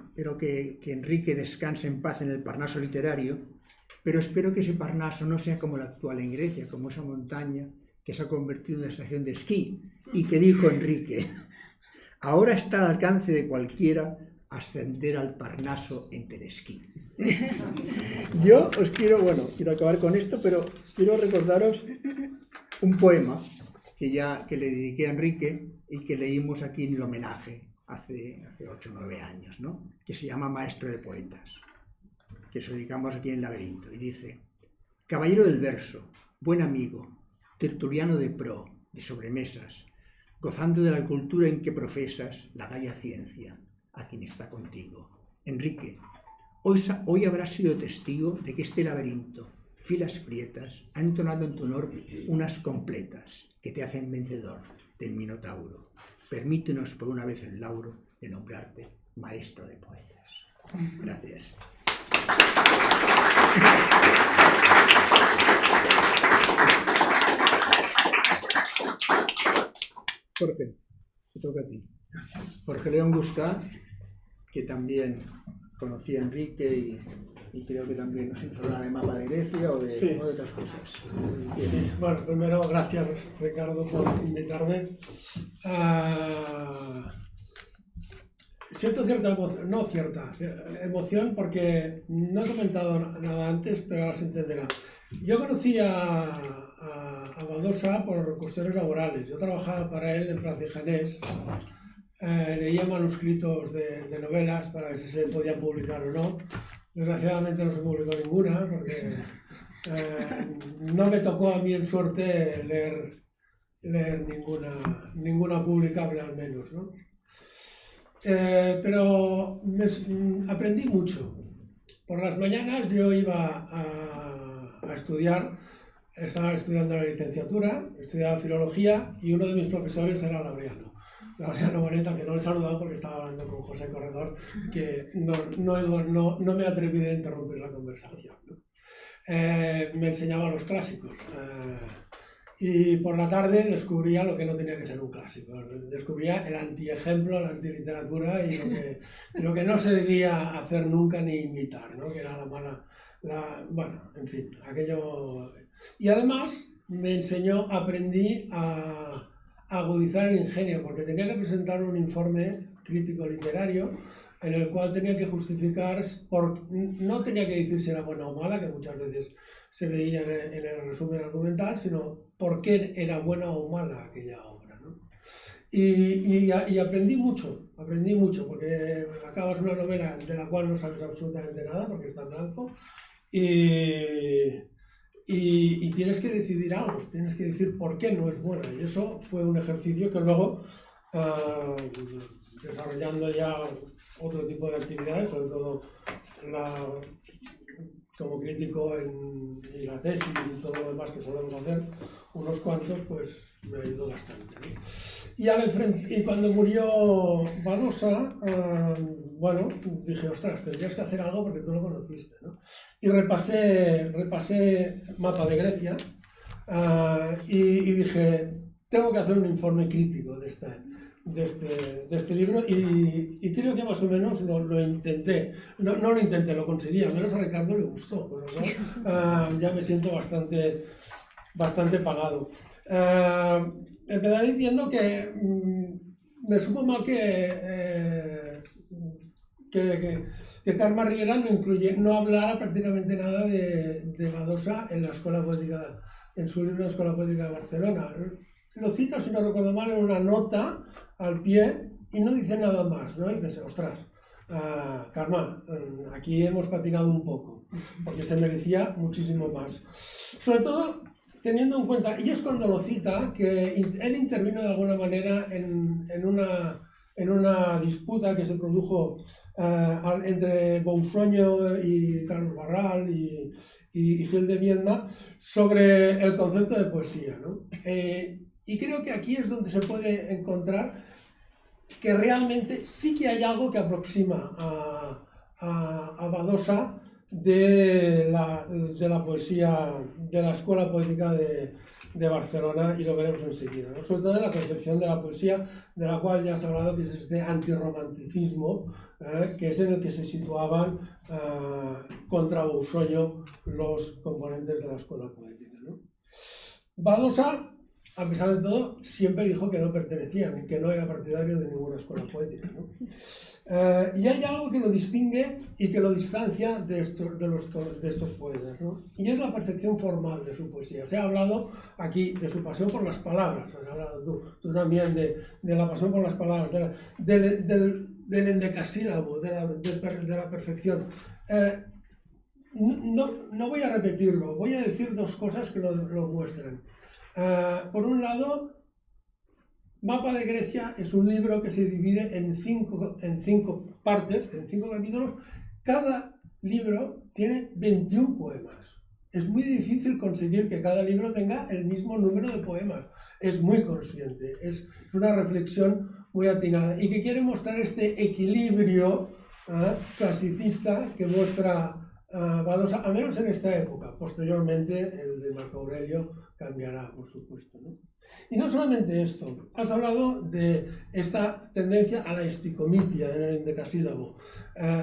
espero que Enrique descanse en paz en el Parnaso literario, pero espero que ese Parnaso no sea como el actual en Grecia, como esa montaña que se ha convertido en una estación de esquí y que dijo Enrique: ahora está al alcance de cualquiera ascender al Parnaso en telesquí. Yo os quiero acabar con esto, pero quiero recordaros un poema que le dediqué a Enrique y que leímos aquí en el homenaje hace 8 o 9 años, ¿no? Que se llama Maestro de Poetas, que se dedicamos aquí en el Laberinto, y dice: caballero del verso, buen amigo, tertuliano de pro, de sobremesas, gozando de la cultura en que profesas la gaya ciencia, a quien está contigo. Enrique, hoy habrás sido testigo de que este laberinto, filas prietas, ha entonado en tu honor unas completas que te hacen vencedor del Minotauro. Permítenos por una vez el lauro de nombrarte maestro de poetas. Gracias. Jorge, te toca a ti. Jorge León Gustá, que también conocía a Enrique y creo que también nos informará de mapa de Grecia o de otras cosas. Sí. Bueno, primero, gracias Ricardo por invitarme. Siento emoción porque no he comentado nada antes, pero ahora se entenderá. Yo conocí a Badosa por cuestiones laborales. Yo trabajaba para él en Plaza Janés. Leía manuscritos de novelas para ver si se podían publicar o no. Desgraciadamente no se publicó ninguna porque no me tocó a mí en suerte leer ninguna publicable al menos, ¿no? Pero aprendí mucho. Por las mañanas yo iba a estudiar, estaba estudiando la licenciatura, estudiaba filología y uno de mis profesores era Laureano Boneta, que no le he saludado porque estaba hablando con José Corredor, que no me atreví a interrumpir la conversación, ¿no? Me enseñaba los clásicos y por la tarde descubría lo que no tenía que ser un clásico, descubría el antiejemplo, la antiliteratura y lo que no se debía hacer nunca ni imitar, ¿no? Que era la mala, bueno, en fin, aquello. Y además me enseñó, aprendí a agudizar el ingenio, porque tenía que presentar un informe crítico literario en el cual tenía que justificar, no tenía que decir si era buena o mala, que muchas veces se veía en el resumen argumental, sino por qué era buena o mala aquella obra, ¿no? Y aprendí mucho, porque acabas una novela de la cual no sabes absolutamente nada, porque está en blanco, y tienes que decidir algo, tienes que decir por qué no es buena. Y eso fue un ejercicio que luego, desarrollando ya otro tipo de actividades, sobre todo como crítico en la tesis y todo lo demás que solemos hacer, unos cuantos, pues me ayudó bastante, ¿no? Y cuando murió Badosa, bueno, dije, ostras, tendrías que hacer algo porque tú lo conociste, ¿no? Y repasé mapa de Grecia y dije, tengo que hacer un informe crítico de este libro y creo que más o menos lo intenté. No lo intenté, lo conseguí, al menos a Ricardo le gustó, con lo cual ya me siento bastante pagado. Empezaré diciendo que me supo mal que Carme Riera no hablara prácticamente nada de Badosa en la Escuela Poética, en su libro de Escuela Poética de Barcelona. Lo cita, si no recuerdo mal, en una nota al pie y no dice nada más, ¿no? Y pensé, ostras, Carme, aquí hemos patinado un poco, porque se merecía muchísimo más. Sobre todo teniendo en cuenta, y es cuando lo cita, que él intervino de alguna manera en una disputa que se produjo entre Bousoño y Carlos Barral y Gil de Viedma sobre el concepto de poesía, ¿no? Y creo que aquí es donde se puede encontrar que realmente sí que hay algo que aproxima a Badosa de la poesía, de la escuela poética de Barcelona, y lo veremos enseguida, ¿no? Sobre todo en la concepción de la poesía, de la cual ya has hablado, que es este antirromanticismo, que es en el que se situaban contra Bousoño los componentes de la escuela poética, ¿no? Badosa, a pesar de todo, siempre dijo que no pertenecía, que no era partidario de ninguna escuela poética, ¿no? Y hay algo que lo distingue y que lo distancia de estos poetas, ¿no? Y es la perfección formal de su poesía. Se ha hablado aquí de su pasión por las palabras, has hablado tú también de la pasión por las palabras, del endecasílabo, de la perfección. No voy a repetirlo, voy a decir dos cosas que lo muestran. Por un lado, Mapa de Grecia es un libro que se divide en cinco partes, en 5 capítulos. Cada libro tiene 21 poemas. Es muy difícil conseguir que cada libro tenga el mismo número de poemas. Es muy consciente, es una reflexión muy atinada y que quiere mostrar este equilibrio clasicista que muestra Badosa, al menos en esta época. Posteriormente el de Marco Aurelio cambiará, por supuesto, ¿no? Y no solamente esto, has hablado de esta tendencia a la esticomitia en el endecasílabo,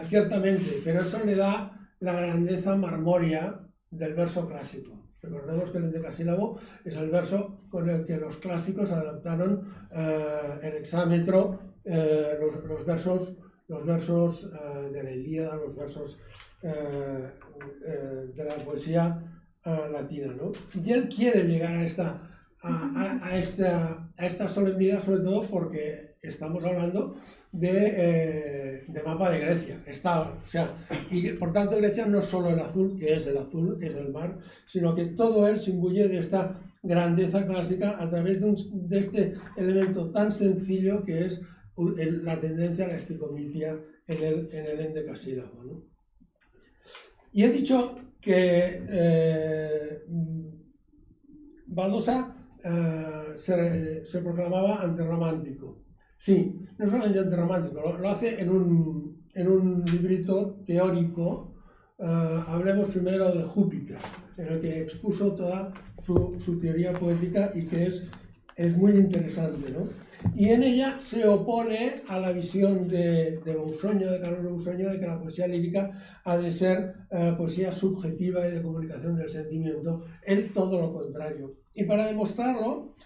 ciertamente, pero eso le da la grandeza marmórea del verso clásico. Recordemos que el endecasílabo es el verso con el que los clásicos adaptaron el hexámetro, los versos de la Ilíada, los versos de la poesía latina, ¿no? Y él quiere llegar a esta solemnidad, sobre todo porque estamos hablando de Mapa de Grecia. Y por tanto Grecia no es solo el azul, que es el azul, es el mar, sino que todo él se imbuye de esta grandeza clásica a través de este elemento tan sencillo que es la tendencia a la esticomitia en el endecasílabo, ¿no? Y he dicho que Badosa se proclamaba antirromántico. Sí, no solamente antirromántico, lo hace en un librito teórico, hablemos primero de Júpiter, en el que expuso toda su teoría poética y que es muy interesante, ¿no? Y en ella se opone a la visión de Bousoño, de Carlos Bousoño, de que la poesía lírica ha de ser poesía subjetiva y de comunicación del sentimiento. Él todo lo contrario. Y para demostrarlo,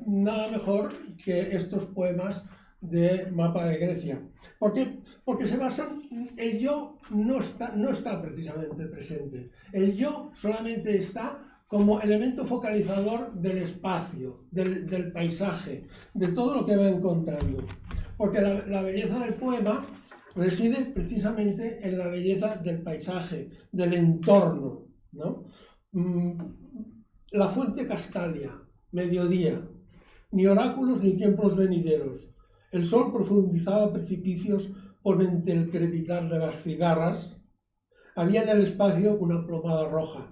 nada mejor que estos poemas de Mapa de Grecia. ¿Por qué? Porque se basan, el yo no está precisamente presente. El yo solamente está como elemento focalizador del espacio, del paisaje, de todo lo que va encontrando. Porque la belleza del poema reside precisamente en la belleza del paisaje, del entorno, ¿no? La fuente Castalia, mediodía, ni oráculos ni tiempos venideros. El sol profundizaba precipicios por entre el crepitar de las cigarras. Había en el espacio una plomada roja.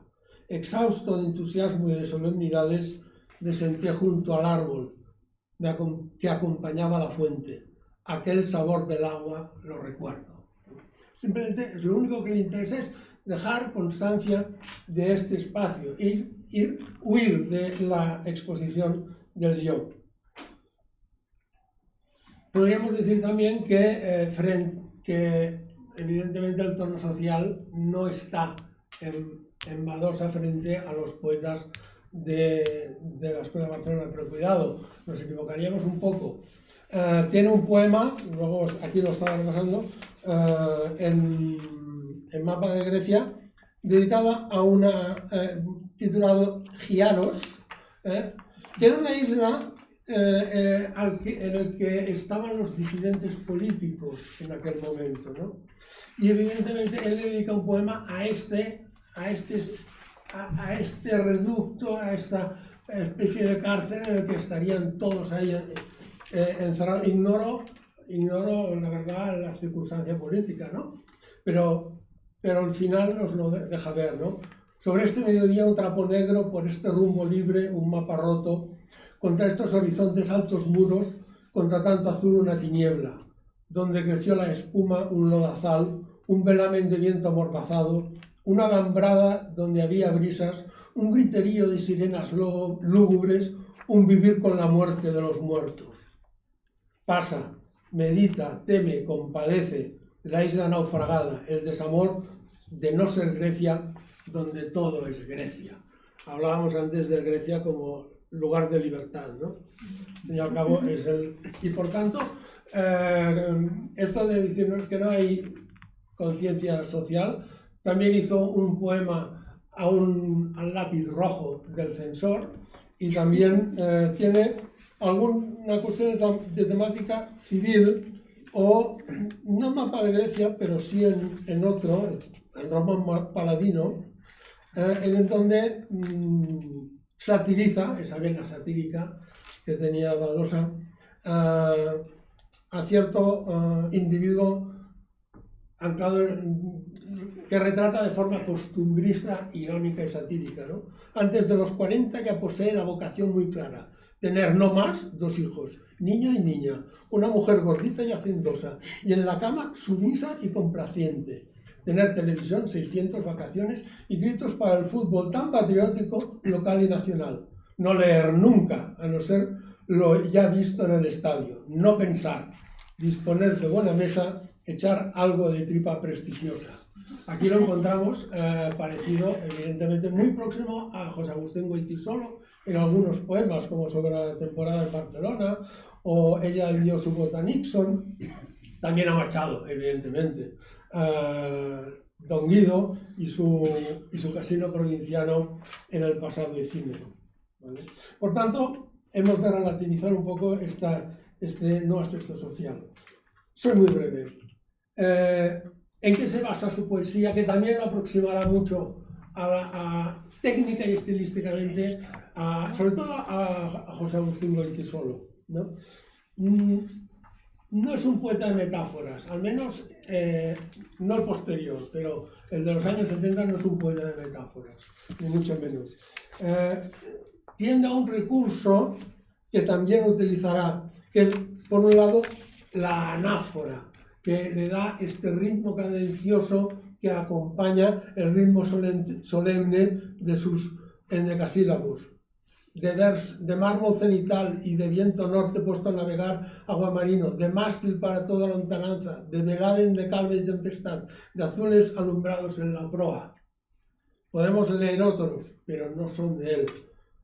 Exhausto de entusiasmo y de solemnidades, me senté junto al árbol que acompañaba la fuente. Aquel sabor del agua lo recuerdo. Simplemente lo único que le interesa es dejar constancia de este espacio, huir de la exposición del yo. Podríamos decir también que evidentemente el tono social no está en Badosa frente a los poetas de la Escuela de Barcelona, pero cuidado, nos equivocaríamos un poco. Tiene un poema, luego aquí lo estaba repasando, en Mapa de Grecia, dedicada a titulado Giaros, que era una isla en el que estaban los disidentes políticos en aquel momento, ¿no? Y evidentemente él le dedica un poema a este a este reducto, a esta especie de cárcel en el que estarían todos ahí encerrados. Ignoro la verdad las circunstancias políticas, ¿no? Pero el final nos lo deja ver, ¿no? Sobre este mediodía un trapo negro, por este rumbo libre un mapa roto, contra estos horizontes altos muros, contra tanto azul una tiniebla, donde creció la espuma un lodazal, un velamen de viento amordazado, una alambrada donde había brisas, un griterío de sirenas lúgubres, un vivir con la muerte de los muertos. Pasa, medita, teme, compadece, la isla naufragada, el desamor de no ser Grecia, donde todo es Grecia. Hablábamos antes de Grecia como lugar de libertad, ¿no? Y al cabo es el... Y por tanto, esto de decirnos que no hay conciencia social, también hizo un poema al lápiz rojo del censor, y también tiene alguna cuestión de temática civil, o no mapa de Grecia, pero sí en otro, el Román Paladino, en donde satiriza esa vena satírica que tenía Badosa a cierto individuo anclado que retrata de forma costumbrista, irónica y satírica, ¿no? Antes de los 40 ya posee la vocación muy clara: tener no más 2 hijos, niño y niña, una mujer gordita y hacendosa, y en la cama sumisa y complaciente. Tener televisión, 600 vacaciones y gritos para el fútbol tan patriótico, local y nacional. No leer nunca, a no ser lo ya visto en el estadio. No pensar, disponer de buena mesa, echar algo de tripa prestigiosa. Aquí lo encontramos parecido, evidentemente, muy próximo a José Agustín Goytisolo en algunos poemas, como sobre la temporada en Barcelona, o Ella dio su voto a Nixon, también a Machado, evidentemente. Don Guido y su casino provinciano en el pasado efímero, ¿vale? Por tanto, hemos de relativizar un poco este no aspecto social. Soy muy breve. ¿En qué se basa su poesía? Que también lo aproximará mucho a técnica y estilísticamente, sobre todo a José Agustín Goytisolo, ¿no? No es un poeta de metáforas, al menos no el posterior, pero el de los años 70 no es un poeta de metáforas, ni mucho menos. Tiende a un recurso que también utilizará, que es, por un lado, la anáfora, que le da este ritmo cadencioso que acompaña el ritmo solemne de sus endecasílabos. De mármol cenital y de viento norte puesto a navegar aguamarino, de mástil para toda lontananza, de velamen de calma y tempestad, de azules alumbrados en la proa. Podemos leer otros, pero no son de él.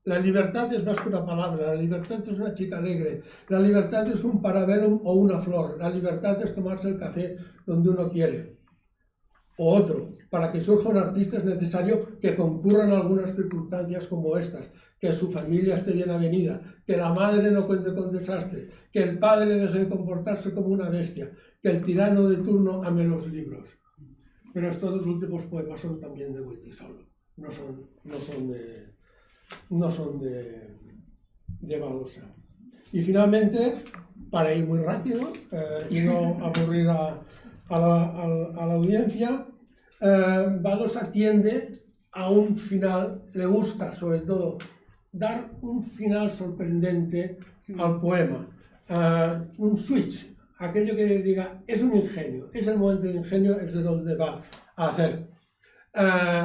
La libertad es más que una palabra, la libertad es una chica alegre, la libertad es un parabellum o una flor, la libertad es tomarse el café donde uno quiere. O otro, para que surja un artista es necesario que concurran algunas circunstancias como estas: que su familia esté bien avenida, que la madre no cuente con desastre, que el padre deje de comportarse como una bestia, que el tirano de turno ame los libros. Pero estos 2 últimos poemas son también de Goytisolo, no son de Badosa. Y finalmente, para ir muy rápido y no aburrir a la audiencia, Badosa tiende a un final, le gusta sobre todo dar un final sorprendente al poema, un switch, aquello que diga, es un ingenio, es el momento de ingenio, es de donde va a hacer.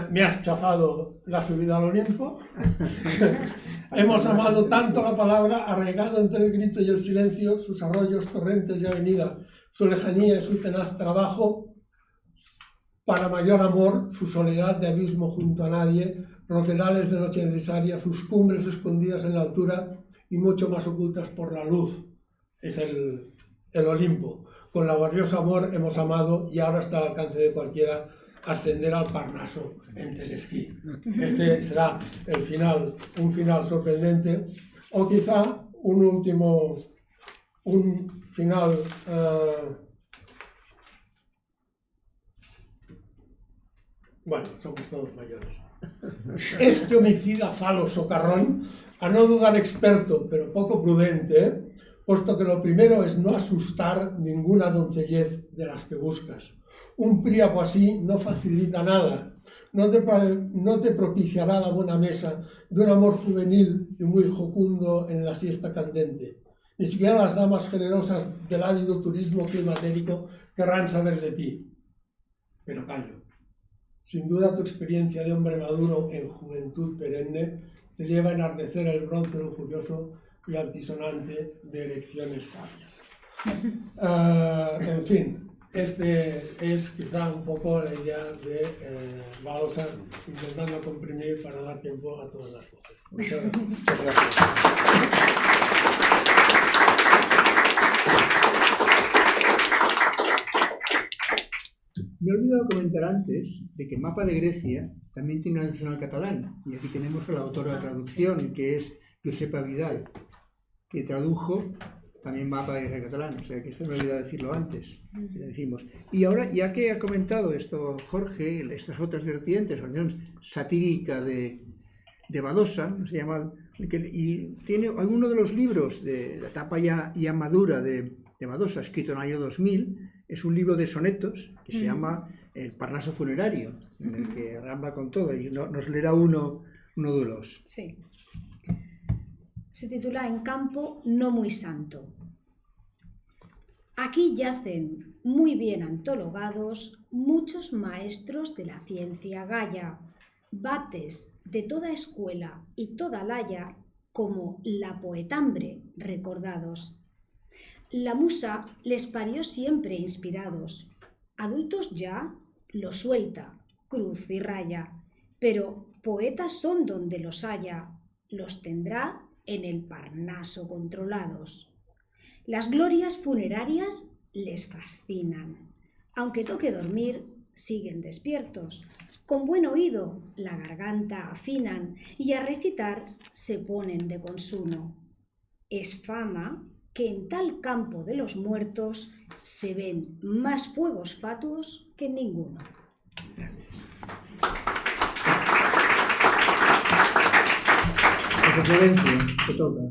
Me has chafado la subida al Olimpo. Hemos amado tanto la palabra, arraigado entre el grito y el silencio, sus arroyos, torrentes y avenidas, su lejanía y su tenaz trabajo, para mayor amor, su soledad de abismo junto a nadie, roquedales de noche necesaria, sus cumbres escondidas en la altura y mucho más ocultas por la luz. Es el Olimpo. Con laborioso amor hemos amado y ahora está al alcance de cualquiera ascender al Parnaso en telesquí. Este será el final, un final sorprendente, o quizá un final bueno, somos todos mayores. Este homicida falo socarrón, a no dudar experto, pero poco prudente, puesto que lo primero es no asustar ninguna doncellez de las que buscas. Un príapo así no facilita nada, no te propiciará la buena mesa de un amor juvenil y muy jocundo en la siesta candente. Ni siquiera las damas generosas del ávido turismo climatérico querrán saber de ti. Pero callo. Sin duda tu experiencia de hombre maduro en juventud perenne te lleva a enardecer el bronce lujurioso y altisonante de elecciones sabias. En fin, este es quizá un poco la idea de Badosa, intentando comprimir para dar tiempo a todas las voces. Muchas gracias. Muchas gracias. Me he olvidado comentar antes de que Mapa de Grecia también tiene una versión al catalán, y aquí tenemos a la autora de traducción, que es Josepa Vidal, que tradujo también Mapa de Grecia al catalán, o sea que esto me he olvidado decirlo antes, le decimos. Y ahora, ya que ha comentado esto Jorge, estas otras vertientes, la versión satírica de Badosa, se llama, y tiene alguno de los libros de la etapa ya madura de Badosa, escrito en el año 2000, es un libro de sonetos que se llama El Parnaso Funerario, en el que habla con todo, y nos leerá uno de los. Sí. Se titula En campo no muy santo. Aquí yacen, muy bien antologados, muchos maestros de la ciencia gaya, bates de toda escuela y toda laya, como la poetambre recordados. La musa les parió siempre inspirados. Adultos ya lo suelta, cruz y raya, pero poetas son donde los haya, los tendrá en el Parnaso controlados. Las glorias funerarias les fascinan. Aunque toque dormir, siguen despiertos. Con buen oído la garganta afinan y a recitar se ponen de consuno. Es fama que en tal campo de los muertos se ven más fuegos fatuos que en ninguno. Florencio, te toca.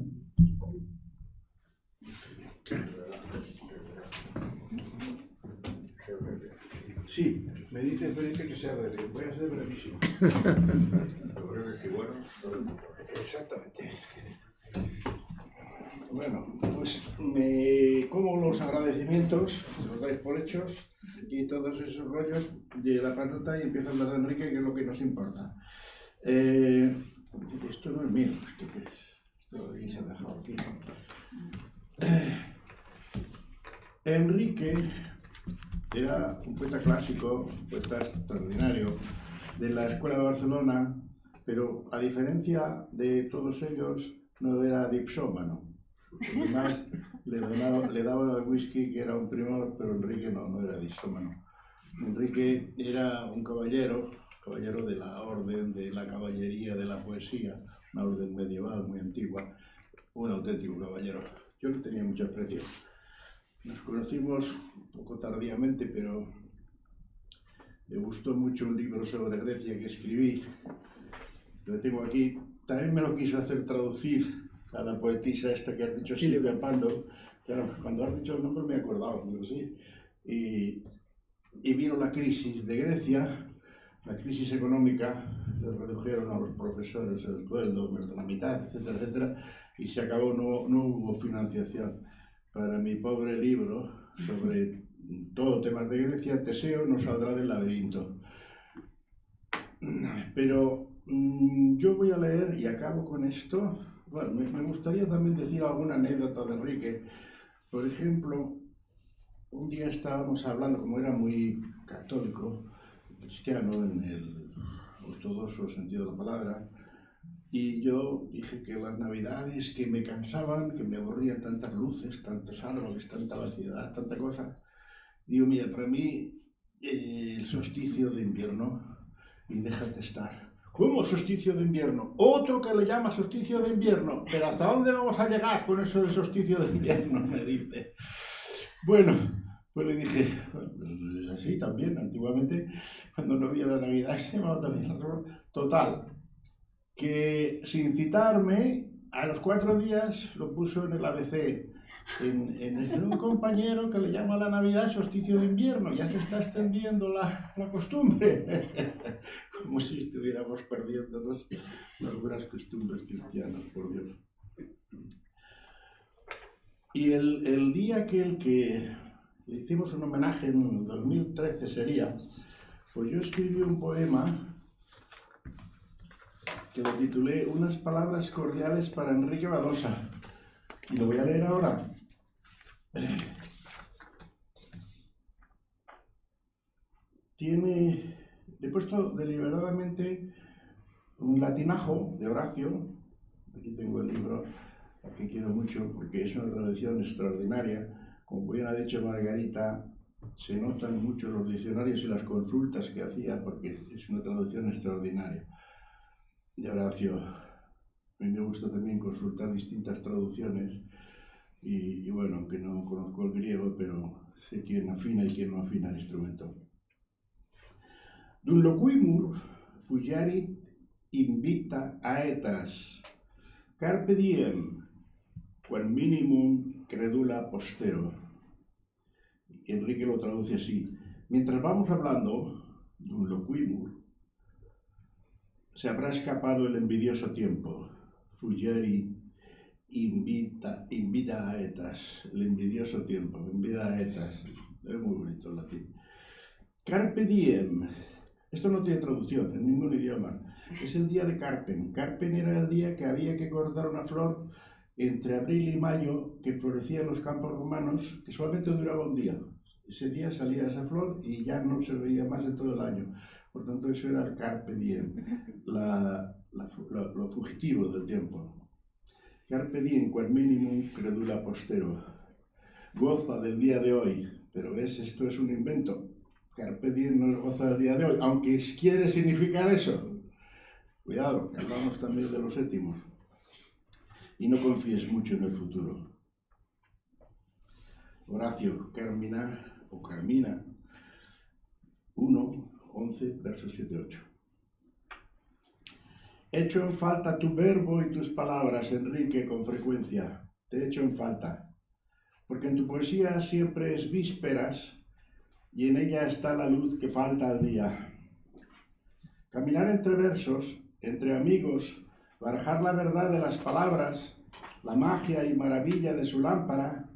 Sí, me dice Felipe que sea breve. Voy a ser brevísimo. Lo breve es bueno. Exactamente. Bueno, pues me como los agradecimientos, los dais por hechos, y todos esos rollos de la patata y empiezo a hablar de Enrique, que es lo que nos importa. Esto no es mío, esto se ha dejado aquí. Enrique era un poeta clásico, un poeta extraordinario, de la Escuela de Barcelona, pero a diferencia de todos ellos, no era dipsómano. Además, le daba el whisky, que era un primor, pero Enrique no era dipsómano. Enrique era un caballero de la orden de la caballería de la poesía, una orden medieval muy antigua, un auténtico caballero. Yo le tenía mucho aprecio. Nos conocimos un poco tardíamente, pero me gustó mucho un libro sobre Grecia que escribí. Lo tengo aquí. También me lo quiso hacer traducir a la poetisa esta que has dicho, Silvia Pando. Claro, cuando has dicho el nombre me he acordado, pero sí. Y vino la crisis de Grecia, la crisis económica, le redujeron a los profesores el sueldo, la mitad, etcétera, etcétera, y se acabó, no hubo financiación. Para mi pobre libro sobre todo temas de Grecia, Teseo no saldrá del laberinto. Pero yo voy a leer y acabo con esto. Bueno, me gustaría también decir alguna anécdota de Enrique. Por ejemplo, un día estábamos hablando, como era muy católico, cristiano en el ortodoxo sentido de la palabra, y yo dije que las navidades que me cansaban, que me aburrían tantas luces, tantos árboles, tanta vaciedad, tanta cosa. Digo, mira, para mí el solsticio de invierno, y déjate estar. ¿Cómo solsticio de invierno? Otro que le llama solsticio de invierno. ¿Pero hasta dónde vamos a llegar con eso del solsticio de invierno? Me dice. Bueno, pues le dije, pues así también, antiguamente, cuando no había la Navidad, se llamaba también la ropa. Total, que sin citarme, a los 4 días lo puso en el ABC, en un compañero que le llama a la Navidad solsticio de invierno, ya se está extendiendo la costumbre, como si estuviéramos perdiéndonos las buenas costumbres cristianas, por Dios. Y el día que le hicimos un homenaje en el 2013 sería, pues yo escribí un poema que lo titulé Unas palabras cordiales para Enrique Badosa, y lo voy a leer ahora. Le he puesto deliberadamente un latinajo de Horacio. Aquí tengo el libro, que quiero mucho porque es una traducción extraordinaria. Como bien ha dicho Margarita, se notan mucho los diccionarios y las consultas que hacía porque es una traducción extraordinaria de Horacio. A mí me gusta también consultar distintas traducciones y bueno, aunque no conozco el griego, pero sé quién afina y quién no afina el instrumento. Dun loquimur fugarit invita aetas, carpe diem, quam minimum credula postero. Enrique lo traduce así: mientras vamos hablando, dun loquimur, se habrá escapado el envidioso tiempo. Fugarit invita aetas, el envidioso tiempo, invita aetas. Es muy bonito el latín. Carpe diem. Esto no tiene traducción en ningún idioma. Es el día de Carpen. Carpen era el día que había que cortar una flor entre abril y mayo que florecía en los campos romanos, que solamente duraba un día. Ese día salía esa flor y ya no se veía más en todo el año. Por tanto, eso era el Carpe diem, lo fugitivo del tiempo. Carpe diem, quam minimum credula postero. Goza del día de hoy. Pero ves, esto es un invento. Carpe diem no es goza del día de hoy, aunque quiere significar eso. Cuidado, que hablamos también de los étimos. Y no confíes mucho en el futuro. Horacio, Carmina 1, 11, versos 7-8. Echo en falta tu verbo y tus palabras, Enrique, con frecuencia. Te echo en falta. Porque en tu poesía siempre es vísperas y en ella está la luz que falta al día. Caminar entre versos, entre amigos, barajar la verdad de las palabras, la magia y maravilla de su lámpara,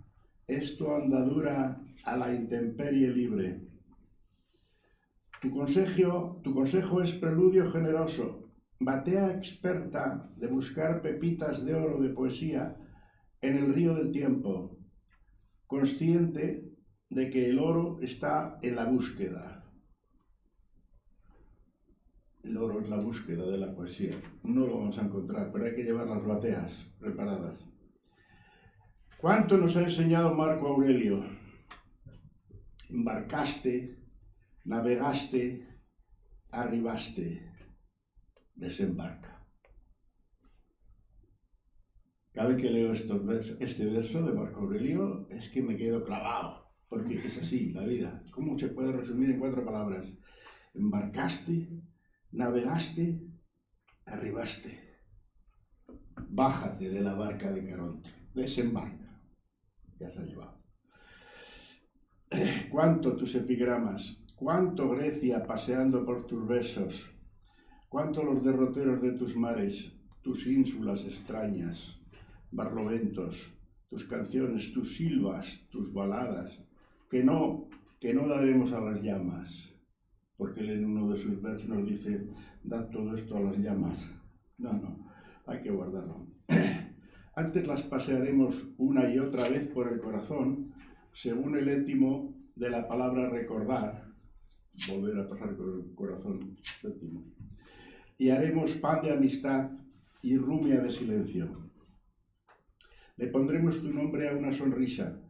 es tu andadura a la intemperie libre. Tu consejo es preludio generoso, batea experta de buscar pepitas de oro de poesía en el río del tiempo, consciente de que el oro está en la búsqueda. El oro es la búsqueda de la poesía. No lo vamos a encontrar, pero hay que llevar las bateas preparadas. ¿Cuánto nos ha enseñado Marco Aurelio? Embarcaste, navegaste, arribaste, desembarca. Cada vez que leo este verso de Marco Aurelio es que me quedo clavado, porque es así la vida. ¿Cómo se puede resumir en 4 palabras? Embarcaste, navegaste, arribaste. Bájate de la barca de Caronte, desembarca. Ya se ha llevado. Cuánto tus epigramas, cuánto Grecia paseando por tus besos, cuánto los derroteros de tus mares, tus ínsulas extrañas, barloventos, tus canciones, tus silvas, tus baladas, que no daremos a las llamas, porque él en uno de sus versos nos dice, dad todo esto a las llamas. No, hay que guardarlo. Antes las pasearemos una y otra vez por el corazón, según el étimo de la palabra recordar, volver a pasar por el corazón, étimo, y haremos pan de amistad y rumia de silencio. Le pondremos tu nombre a una sonrisa,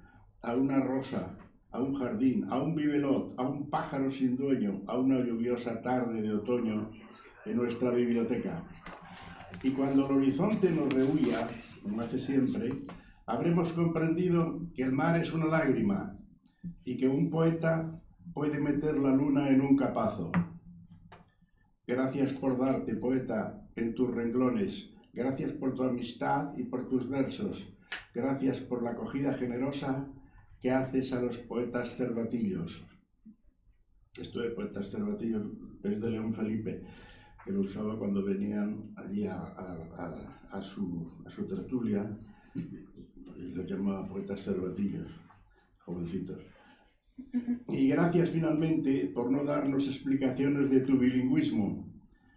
a una rosa, a un jardín, a un bibelot, a un pájaro sin dueño, a una lluviosa tarde de otoño en nuestra biblioteca. Y cuando el horizonte nos rehuya, como hace siempre, habremos comprendido que el mar es una lágrima y que un poeta puede meter la luna en un capazo. Gracias por darte, poeta, en tus renglones. Gracias por tu amistad y por tus versos. Gracias por la acogida generosa que haces a los poetas cervatillos. Esto de poetas cervatillos es de León Felipe, que lo usaba cuando venían allí a su tertulia, y lo llamaba poetas cervatillos, jovencitos. Y gracias finalmente por no darnos explicaciones de tu bilingüismo,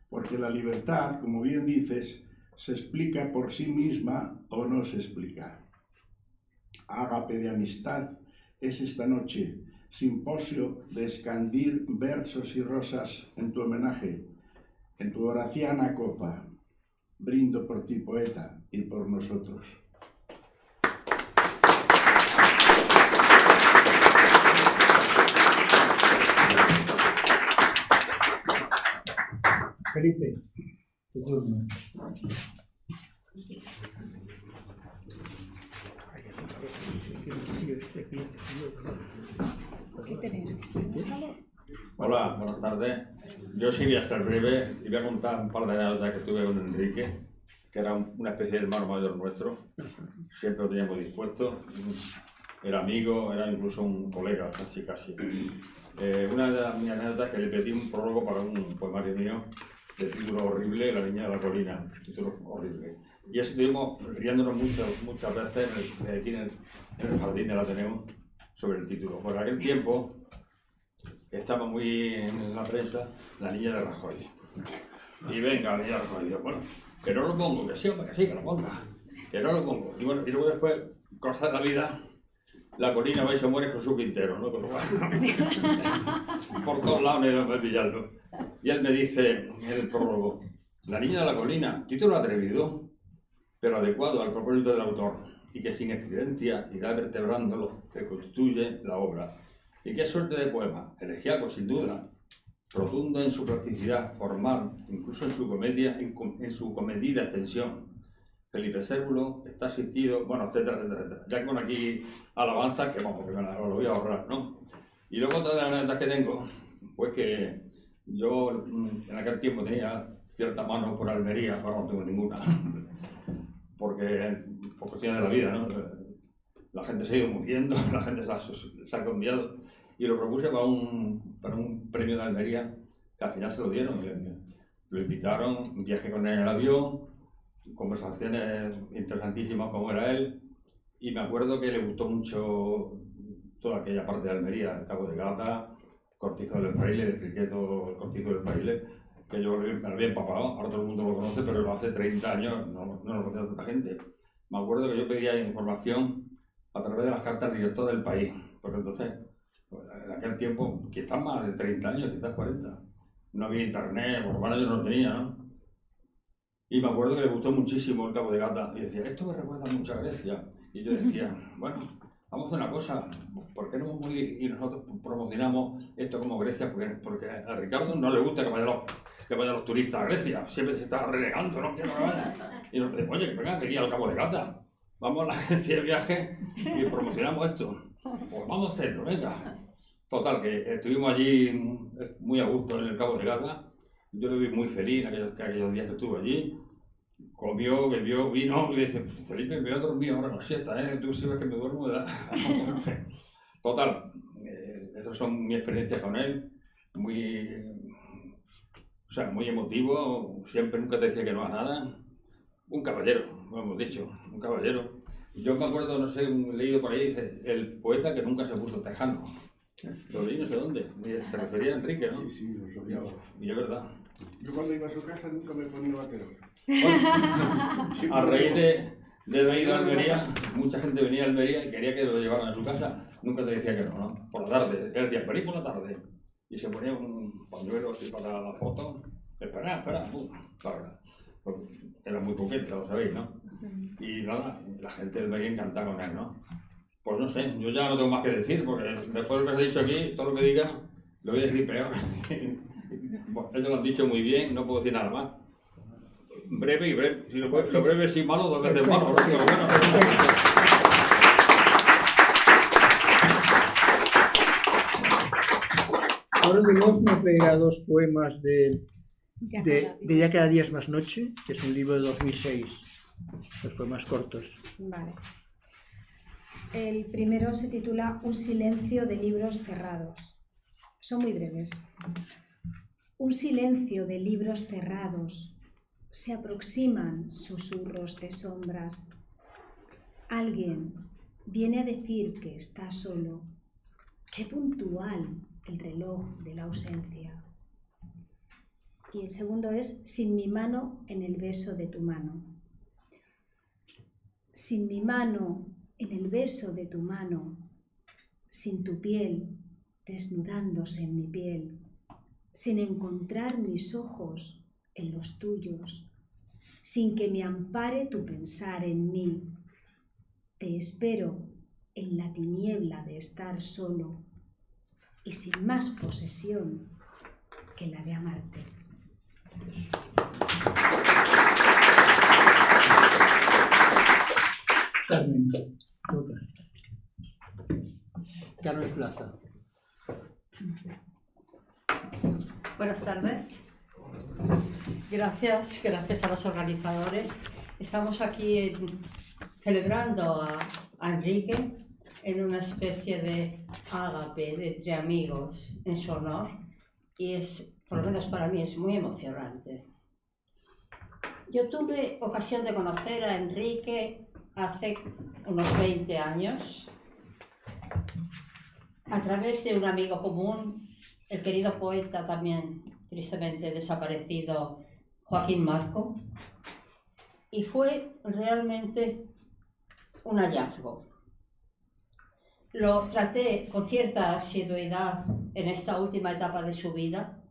porque la libertad, como bien dices, se explica por sí misma o no se explica. Ágape de amistad es esta noche, simposio de escandir versos y rosas en tu homenaje, en tu horaciana copa. Brindo por ti, poeta, y por nosotros. Felipe, tu turno. ¿Qué tenéis? ¿Tienes algo? Hola, buenas tardes. Yo sí voy a ser breve y voy a contar un par de anécdotas que tuve con Enrique, que era una especie de hermano mayor nuestro. Siempre lo teníamos dispuesto. Era amigo, era incluso un colega, casi. Una de mis anécdotas es que le pedí un prólogo para un poemario mío de título horrible, La niña de la colina, título horrible. Y eso estuvimos riéndonos muchas veces aquí en el jardín del Ateneo sobre el título. Por aquel tiempo estaba muy en la prensa La niña de Rajoy. Y venga, La niña de Rajoy. Y yo, bueno, que no lo pongo, que sí, que lo ponga. Que no lo pongo. Y bueno, y luego después, cosas de la vida, La colina va y se muere Jesús Quintero, ¿no? Por todos lados me iba a pillarlo. Y él me dice en el prólogo, La niña de la colina, título atrevido, pero adecuado al propósito del autor, y que sin estridencia irá vertebrando lo que constituye la obra. Y qué suerte de poema, elegiaco sin duda, rotundo en su practicidad, formal, incluso en su comedia, en su comedida extensión. Felipe Cérvulo está asistido, bueno, etcétera, etcétera, etcétera. Ya con aquí alabanzas que vamos, que me lo voy a ahorrar, ¿no? Y luego otra de las anécdotas que tengo, pues que yo en aquel tiempo tenía cierta mano por Almería, ahora no tengo ninguna, porque por cuestiones de la vida, ¿no? La gente se ha ido muriendo, la gente se ha cambiado, y lo propuse para un premio de Almería, que al final se lo dieron, lo invitaron, viajé con él en el avión, conversaciones interesantísimas como era él, y me acuerdo que le gustó mucho toda aquella parte de Almería, el Cabo de Gata, Cortijo del Fraile, le expliqué todo el Cortijo del Fraile, que yo me lo había empapado, ahora todo el mundo lo conoce, pero hace 30 años no lo conocía tanta gente. Me acuerdo que yo pedía información a través de las cartas directas del país, porque entonces, en aquel tiempo, quizás más de 30 años, quizás 40, no había internet, por lo menos yo no lo tenía, ¿no? Y me acuerdo que le gustó muchísimo el Cabo de Gata, y decía, esto me recuerda mucho a Grecia. Y yo decía, bueno, vamos a hacer una cosa, ¿por qué no vamos y nosotros promocionamos esto como Grecia? Porque a Ricardo no le gusta que vayan los turistas a Grecia, siempre se está renegando, no quiero que vayan. Y nos dice, oye, que venga, que ir al Cabo de Gata, vamos a la agencia de viaje y promocionamos esto. Pues vamos a hacerlo, venga. Total, que estuvimos allí muy a gusto en el Cabo de Gata. Yo lo vi muy feliz en aquellos días que estuve allí. Comió, bebió, vino y dice, Felipe, me voy a dormir ahora con la siesta, ¿eh? Tú si ves que me duermo, ¿verdad? Total, esas son mis experiencias con él. Muy emotivo, siempre, nunca te decía que no a nada. Un caballero, lo hemos dicho, un caballero. Yo me acuerdo, no sé, he leído por ahí, dice, el poeta que nunca se puso tejano. Lo leí no sé dónde, se refería a Enrique, ¿no? Sí, lo sabía. Y es verdad. Yo cuando iba a su casa nunca me ponía vaquero. Bueno, a raíz de haber ido a Almería, mucha gente venía a Almería y quería que lo llevaran a su casa. Nunca te decía que no, ¿no? Por la tarde, él decía, venid por la tarde. Y se ponía un pañuelo así para la foto. Espera, era muy coqueta, lo sabéis, ¿no? Y nada, la gente de Almería encantada con él, ¿no? Pues no sé, yo ya no tengo más que decir, porque después de lo que has dicho aquí, todo lo que diga, lo voy a decir peor. Bueno, ellos lo han dicho muy bien, no puedo decir nada más. Breve y breve. Si lo breve es malo, dos veces malo. Pero bueno. Ahora nos leerá dos poemas de de Ya cada día es más noche, que es un libro de 2006, los poemas cortos. Vale. El primero se titula Un silencio de libros cerrados. Son muy breves. Un silencio de libros cerrados. Se aproximan susurros de sombras. Alguien viene a decir que está solo. Qué puntual el reloj de la ausencia. Y el segundo es Sin mi mano en el beso de tu mano. Sin mi mano en el beso de tu mano, sin tu piel desnudándose en mi piel, sin encontrar mis ojos en los tuyos, sin que me ampare tu pensar en mí, te espero en la tiniebla de estar solo y sin más posesión que la de amarte. Carmen. Carmen Plaza. Buenas tardes. Gracias a los organizadores. Estamos aquí celebrando a Enrique en una especie de ágape de entre amigos en su honor y por lo menos para mí, es muy emocionante. Yo tuve ocasión de conocer a Enrique hace unos 20 años a través de un amigo común, el querido poeta también tristemente desaparecido Joaquín Marco, y fue realmente un hallazgo. Lo traté con cierta asiduidad en esta última etapa de su vida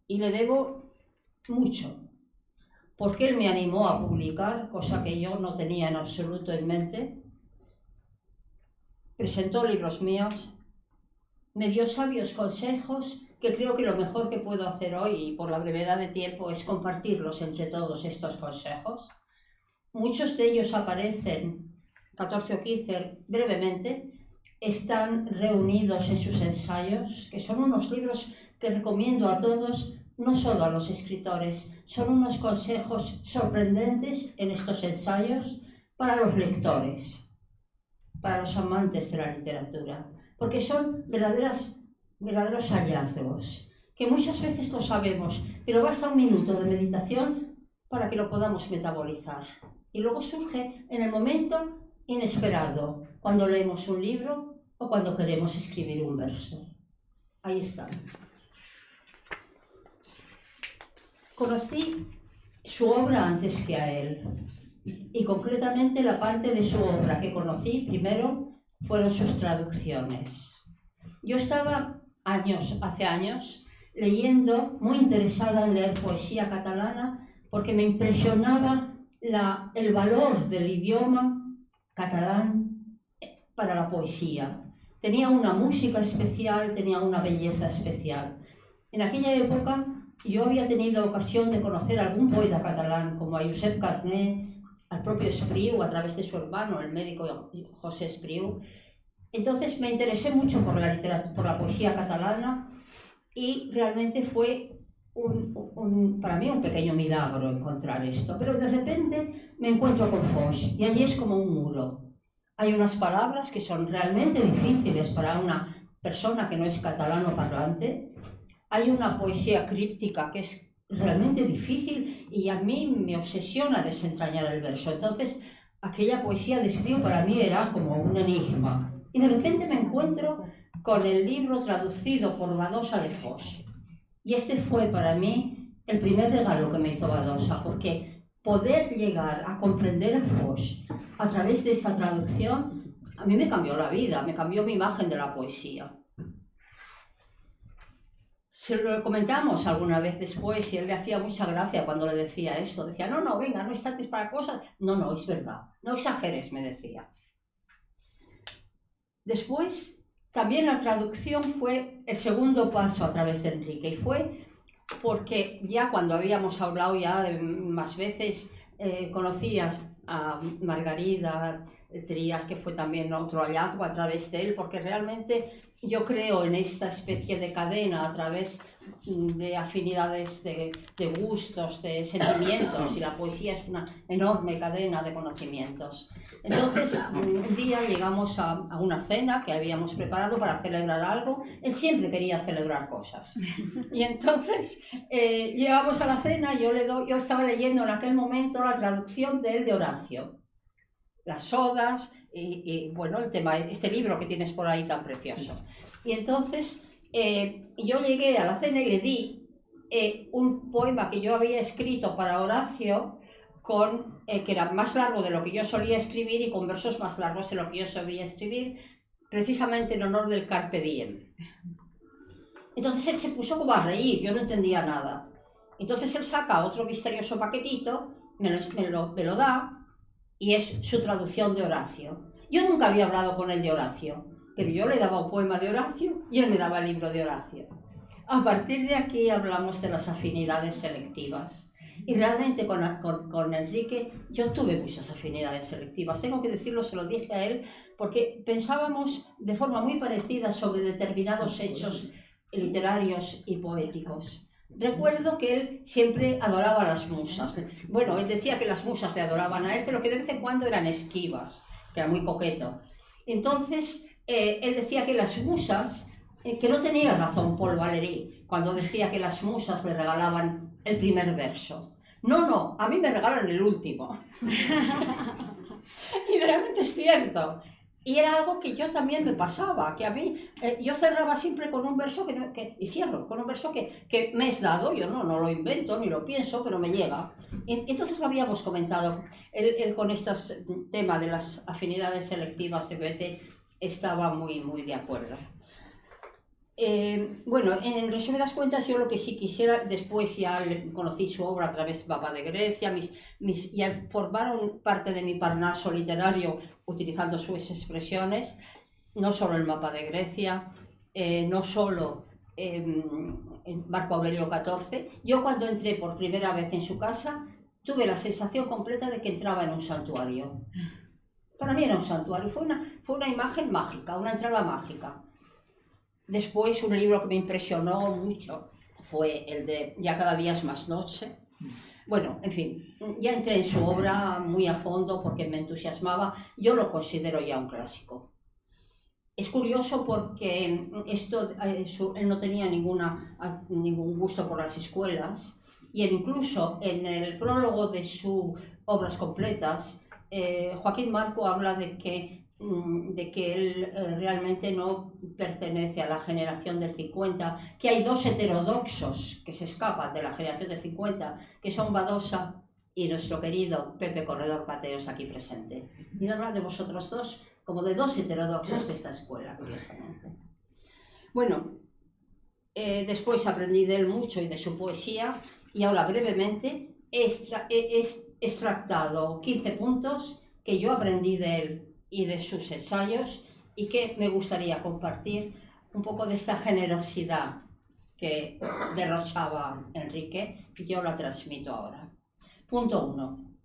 y le debo mucho, porque él me animó a publicar, cosa que yo no tenía en absoluto en mente. Presentó libros míos, me dio sabios consejos que creo que lo mejor que puedo hacer hoy, y por la brevedad de tiempo, es compartirlos entre todos estos consejos. Muchos de ellos aparecen, 14 o 15 brevemente, están reunidos en sus ensayos, que son unos libros que recomiendo a todos, no solo a los escritores, son unos consejos sorprendentes en estos ensayos para los lectores, para los amantes de la literatura, porque son verdaderos hallazgos, que muchas veces no sabemos, pero basta un minuto de meditación para que lo podamos metabolizar. Y luego surge en el momento inesperado, cuando leemos un libro o cuando queremos escribir un verso. Ahí está. Conocí su obra antes que a él, y concretamente la parte de su obra que conocí primero fueron sus traducciones. Yo estaba hace años leyendo, muy interesada en leer poesía catalana, porque me impresionaba el valor del idioma catalán para la poesía. Tenía una música especial, tenía una belleza especial. En aquella época yo había tenido ocasión de conocer a algún poeta catalán, como a Josep Carné, al propio Espriu, a través de su hermano, el médico José Espriu. Entonces me interesé mucho por la poesía catalana y realmente fue para mí un pequeño milagro encontrar esto. Pero de repente me encuentro con Foix y allí es como un muro. Hay unas palabras que son realmente difíciles para una persona que no es catalano parlante. Hay una poesía críptica que es realmente difícil y a mí me obsesiona desentrañar el verso. Entonces, aquella poesía de Espriu para mí era como un enigma. Y de repente me encuentro con el libro traducido por Badosa de Foix. Y este fue para mí el primer regalo que me hizo Badosa, porque poder llegar a comprender a Foix a través de esta traducción, a mí me cambió la vida, me cambió mi imagen de la poesía. Se lo comentamos alguna vez después y él le hacía mucha gracia cuando le decía esto. Decía, no, venga, no estés para cosas. No, es verdad, no exageres, me decía. Después, también la traducción fue el segundo paso a través de Enrique y fue porque ya cuando habíamos hablado ya más veces, conocías a Margarida Trías, que fue también otro hallazgo a través de él, porque realmente yo creo en esta especie de cadena a través de afinidades, de gustos, de sentimientos, y la poesía es una enorme cadena de conocimientos. Entonces, un día llegamos a una cena que habíamos preparado para celebrar algo. Él siempre quería celebrar cosas. Y entonces, llegamos a la cena y yo estaba leyendo en aquel momento la traducción de él de Horacio. Las odas y bueno, el tema, este libro que tienes por ahí tan precioso. Y entonces yo llegué a la cena y le di un poema que yo había escrito para Horacio, que era más largo de lo que yo solía escribir y con versos más largos de lo que yo solía escribir, precisamente en honor del Carpe Diem. Entonces él se puso como a reír, yo no entendía nada. Entonces él saca otro misterioso paquetito, me lo da, y es su traducción de Horacio. Yo nunca había hablado con él de Horacio, pero yo le daba un poema de Horacio y él me daba el libro de Horacio. A partir de aquí hablamos de las afinidades selectivas. Y realmente con Enrique yo tuve muchas afinidades selectivas. Tengo que decirlo, se lo dije a él, porque pensábamos de forma muy parecida sobre determinados hechos literarios y poéticos. Recuerdo que él siempre adoraba a las musas. Bueno, él decía que las musas le adoraban a él, pero que de vez en cuando eran esquivas, que era muy coqueto. Entonces, él decía que las musas, que no tenía razón Paul Valéry cuando decía que las musas le regalaban el primer verso. No, a mí me regalan el último. Y realmente es cierto. Y era algo que yo también me pasaba, que a mí, yo cerraba siempre con un verso y cierro con un verso que me es dado, yo no lo invento ni lo pienso, pero me llega. Entonces lo habíamos comentado, él con este tema de las afinidades selectivas de Goethe estaba muy de acuerdo. Bueno, en resumidas cuentas, yo lo que sí quisiera, después ya conocí su obra a través de Mapa de Grecia, ya formaron parte de mi parnaso literario utilizando sus expresiones, no solo el Mapa de Grecia, no solo Marco Aurelio XIV. Yo cuando entré por primera vez en su casa, tuve la sensación completa de que entraba en un santuario. Para mí era un santuario, fue una imagen mágica, una entrada mágica. Después, un libro que me impresionó mucho fue el de Ya cada día es más noche. Bueno, en fin, ya entré en su obra muy a fondo porque me entusiasmaba. Yo lo considero ya un clásico. Es curioso porque él no tenía ningún gusto por las escuelas, y él incluso en el prólogo de sus obras completas, Joaquín Marco habla de que él realmente no pertenece a la generación del 50, que hay dos heterodoxos que se escapan de la generación del 50, que son Badosa y nuestro querido Pepe Corredor Pateos aquí presente. Y habla de vosotros dos como de dos heterodoxos de esta escuela, curiosamente. Bueno, después aprendí de él mucho y de su poesía, y ahora brevemente he extractado 15 puntos que yo aprendí de él y de sus ensayos, y que me gustaría compartir un poco de esta generosidad que derrochaba Enrique, y yo la transmito ahora. Punto 1.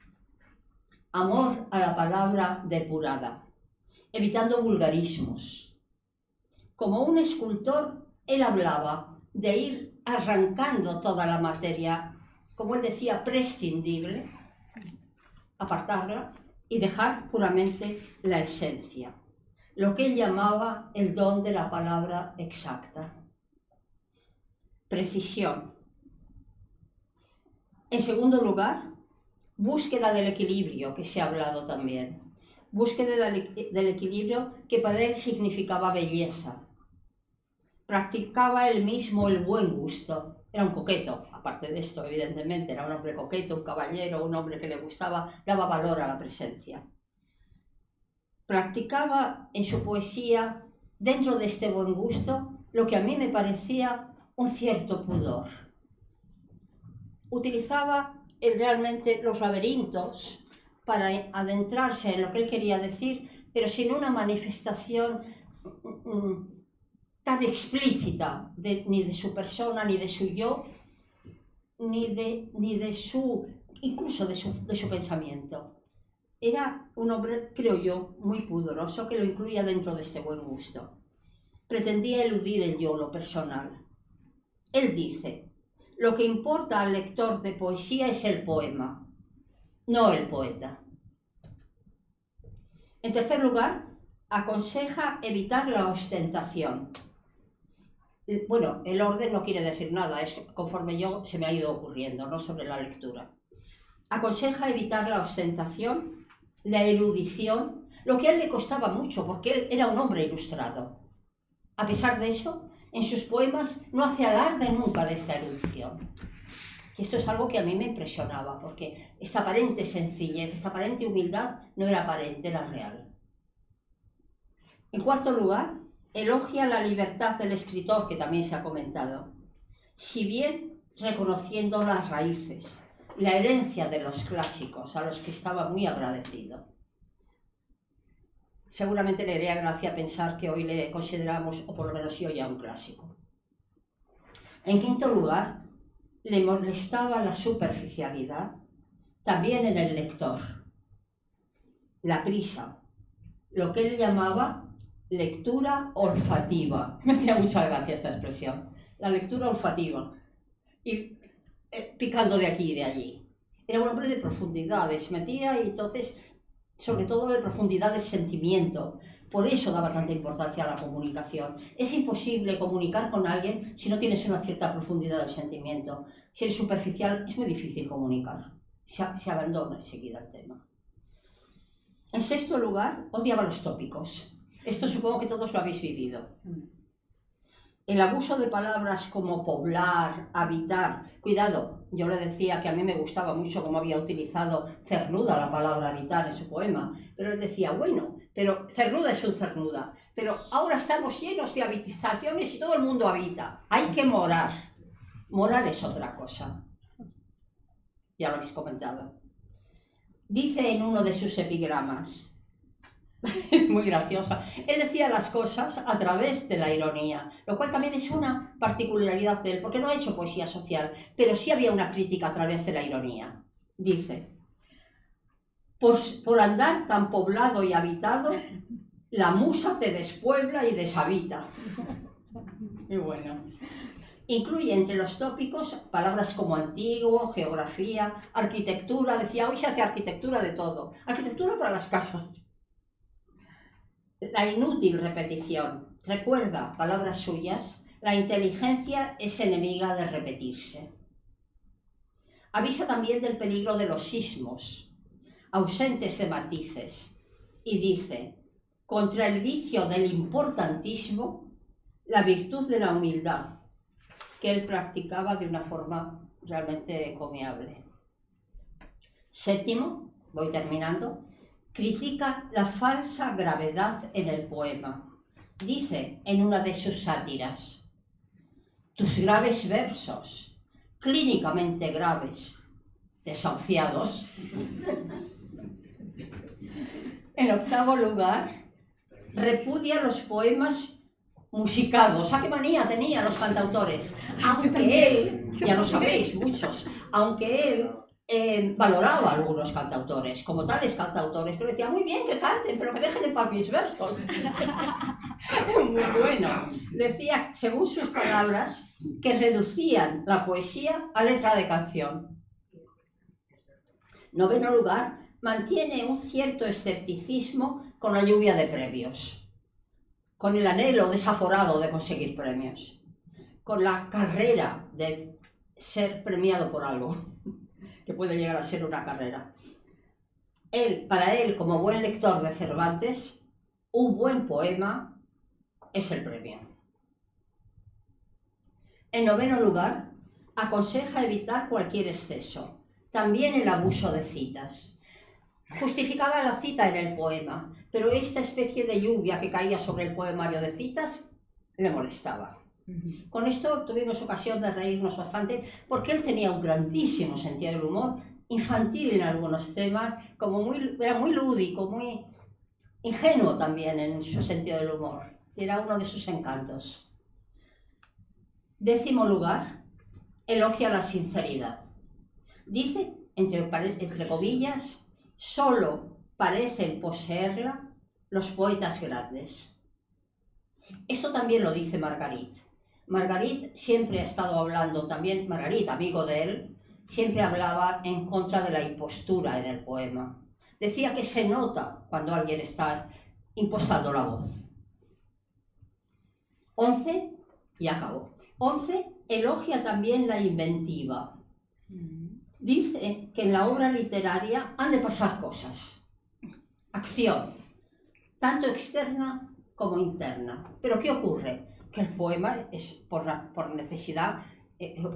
Amor a la palabra depurada, evitando vulgarismos. Como un escultor, él hablaba de ir arrancando toda la materia, como él decía, prescindible, apartarla, y dejar puramente la esencia, lo que él llamaba el don de la palabra exacta. Precisión. En segundo lugar, búsqueda del equilibrio, que se ha hablado también. Búsqueda del equilibrio que para él significaba belleza. Practicaba él mismo el buen gusto. Era un coqueto, aparte de esto, evidentemente, era un hombre coqueto, un caballero, un hombre que le gustaba, daba valor a la presencia. Practicaba en su poesía, dentro de este buen gusto, lo que a mí me parecía un cierto pudor. Utilizaba realmente los laberintos para adentrarse en lo que él quería decir, pero sin una manifestación tan explícita ni de su persona, ni de su yo, incluso de su pensamiento. Era un hombre, creo yo, muy pudoroso, que lo incluía dentro de este buen gusto. Pretendía eludir el yo, lo personal. Él dice, lo que importa al lector de poesía es el poema, no el poeta. En tercer lugar, aconseja evitar la ostentación. Bueno, el orden no quiere decir nada, es conforme se me ha ido ocurriendo, no sobre la lectura. Aconseja evitar la ostentación, la erudición, lo que a él le costaba mucho, porque él era un hombre ilustrado. A pesar de eso, en sus poemas no hace alarde nunca de esta erudición. Y esto es algo que a mí me impresionaba, porque esta aparente sencillez, esta aparente humildad no era aparente, era real. En cuarto lugar, elogia la libertad del escritor, que también se ha comentado, si bien reconociendo las raíces, la herencia de los clásicos, a los que estaba muy agradecido. Seguramente le haría gracia pensar que hoy le consideramos, o por lo menos yo, ya un clásico. En quinto lugar, le molestaba la superficialidad, también en el lector, la prisa, lo que él llamaba lectura olfativa. Me hacía mucha gracia esta expresión, la lectura olfativa, ir picando de aquí y de allí. Era un hombre de profundidades, metía y entonces, sobre todo de profundidad del sentimiento. Por eso daba tanta importancia a la comunicación. Es imposible comunicar con alguien si no tienes una cierta profundidad del sentimiento. Si eres superficial, es muy difícil comunicar. Se abandona enseguida el tema. En sexto lugar, odiaba los tópicos. Esto supongo que todos lo habéis vivido. El abuso de palabras como poblar, habitar. Cuidado, yo le decía que a mí me gustaba mucho cómo había utilizado Cernuda la palabra habitar en su poema, pero él decía, bueno, pero Cernuda es un Cernuda, pero ahora estamos llenos de habitaciones y todo el mundo habita. Hay que morar. Morar es otra cosa. Ya lo habéis comentado. Dice en uno de sus epigramas, es muy graciosa, él decía las cosas a través de la ironía, lo cual también es una particularidad de él, porque no ha hecho poesía social, pero sí había una crítica a través de la ironía. Dice, por andar tan poblado y habitado, la musa te despuebla y deshabita. Muy bueno. Incluye entre los tópicos palabras como antiguo, geografía, arquitectura. Decía, hoy se hace arquitectura de todo. Arquitectura para las casas. La inútil repetición. Recuerda, palabras suyas, la inteligencia es enemiga de repetirse. Avisa también del peligro de los sismos, ausentes de matices, y dice, contra el vicio del importantismo, la virtud de la humildad, que él practicaba de una forma realmente encomiable. Séptimo, voy terminando, critica la falsa gravedad en el poema. Dice en una de sus sátiras, tus graves versos, clínicamente graves, desahuciados. En octavo lugar, repudia los poemas musicados. ¿A qué manía tenía los cantautores? Aunque él, ya lo sabéis muchos, aunque él valoraba a algunos cantautores, como tales cantautores, pero decía, muy bien que canten, pero que dejen en paz mis versos. Muy bueno. Decía, según sus palabras, que reducían la poesía a letra de canción. Noveno lugar, mantiene un cierto escepticismo con la lluvia de premios, con el anhelo desaforado de conseguir premios, con la carrera de ser premiado por algo, que puede llegar a ser una carrera. Para él, como buen lector de Cervantes, un buen poema es el premio. En noveno lugar, aconseja evitar cualquier exceso, también el abuso de citas. Justificaba la cita en el poema, pero esta especie de lluvia que caía sobre el poemario de citas le molestaba. Con esto tuvimos ocasión de reírnos bastante, porque él tenía un grandísimo sentido del humor, infantil en algunos temas, era muy lúdico, muy ingenuo también en su sentido del humor. Era uno de sus encantos. Décimo lugar, elogia la sinceridad. Dice, entre comillas, solo parecen poseerla los poetas grandes. Esto también lo dice Margarit. Margarit siempre ha estado hablando también, Margarit, amigo de él, siempre hablaba en contra de la impostura en el poema. Decía que se nota cuando alguien está impostando la voz. 11, y acabó. 11 elogia también la inventiva. Dice que en la obra literaria han de pasar cosas, acción, tanto externa como interna. Pero ¿qué ocurre? Que el poema es por necesidad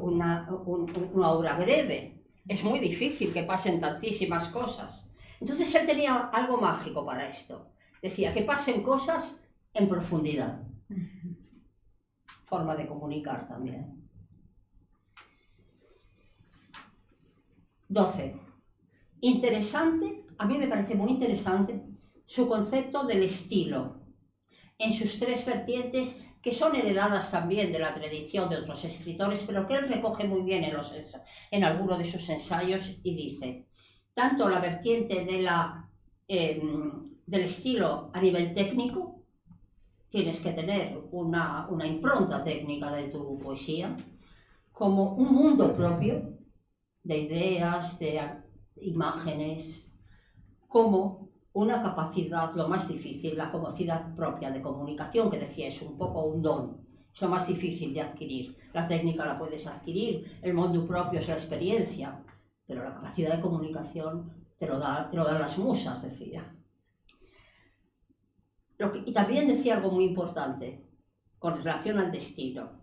una obra breve. Es muy difícil que pasen tantísimas cosas. Entonces él tenía algo mágico para esto. Decía que pasen cosas en profundidad. Forma de comunicar también. 12. Interesante, a mí me parece muy interesante, su concepto del estilo, en sus 3 vertientes que son heredadas también de la tradición de otros escritores, pero que él recoge muy bien en alguno de sus ensayos y dice, tanto la vertiente del estilo a nivel técnico, tienes que tener una impronta técnica de tu poesía, como un mundo propio, de ideas, de imágenes, como una capacidad, lo más difícil, la capacidad propia de comunicación, que decía es un poco un don, es lo más difícil de adquirir. La técnica la puedes adquirir, el mundo propio es la experiencia, pero la capacidad de comunicación te lo dan las musas, decía. Y también decía algo muy importante con relación al destino.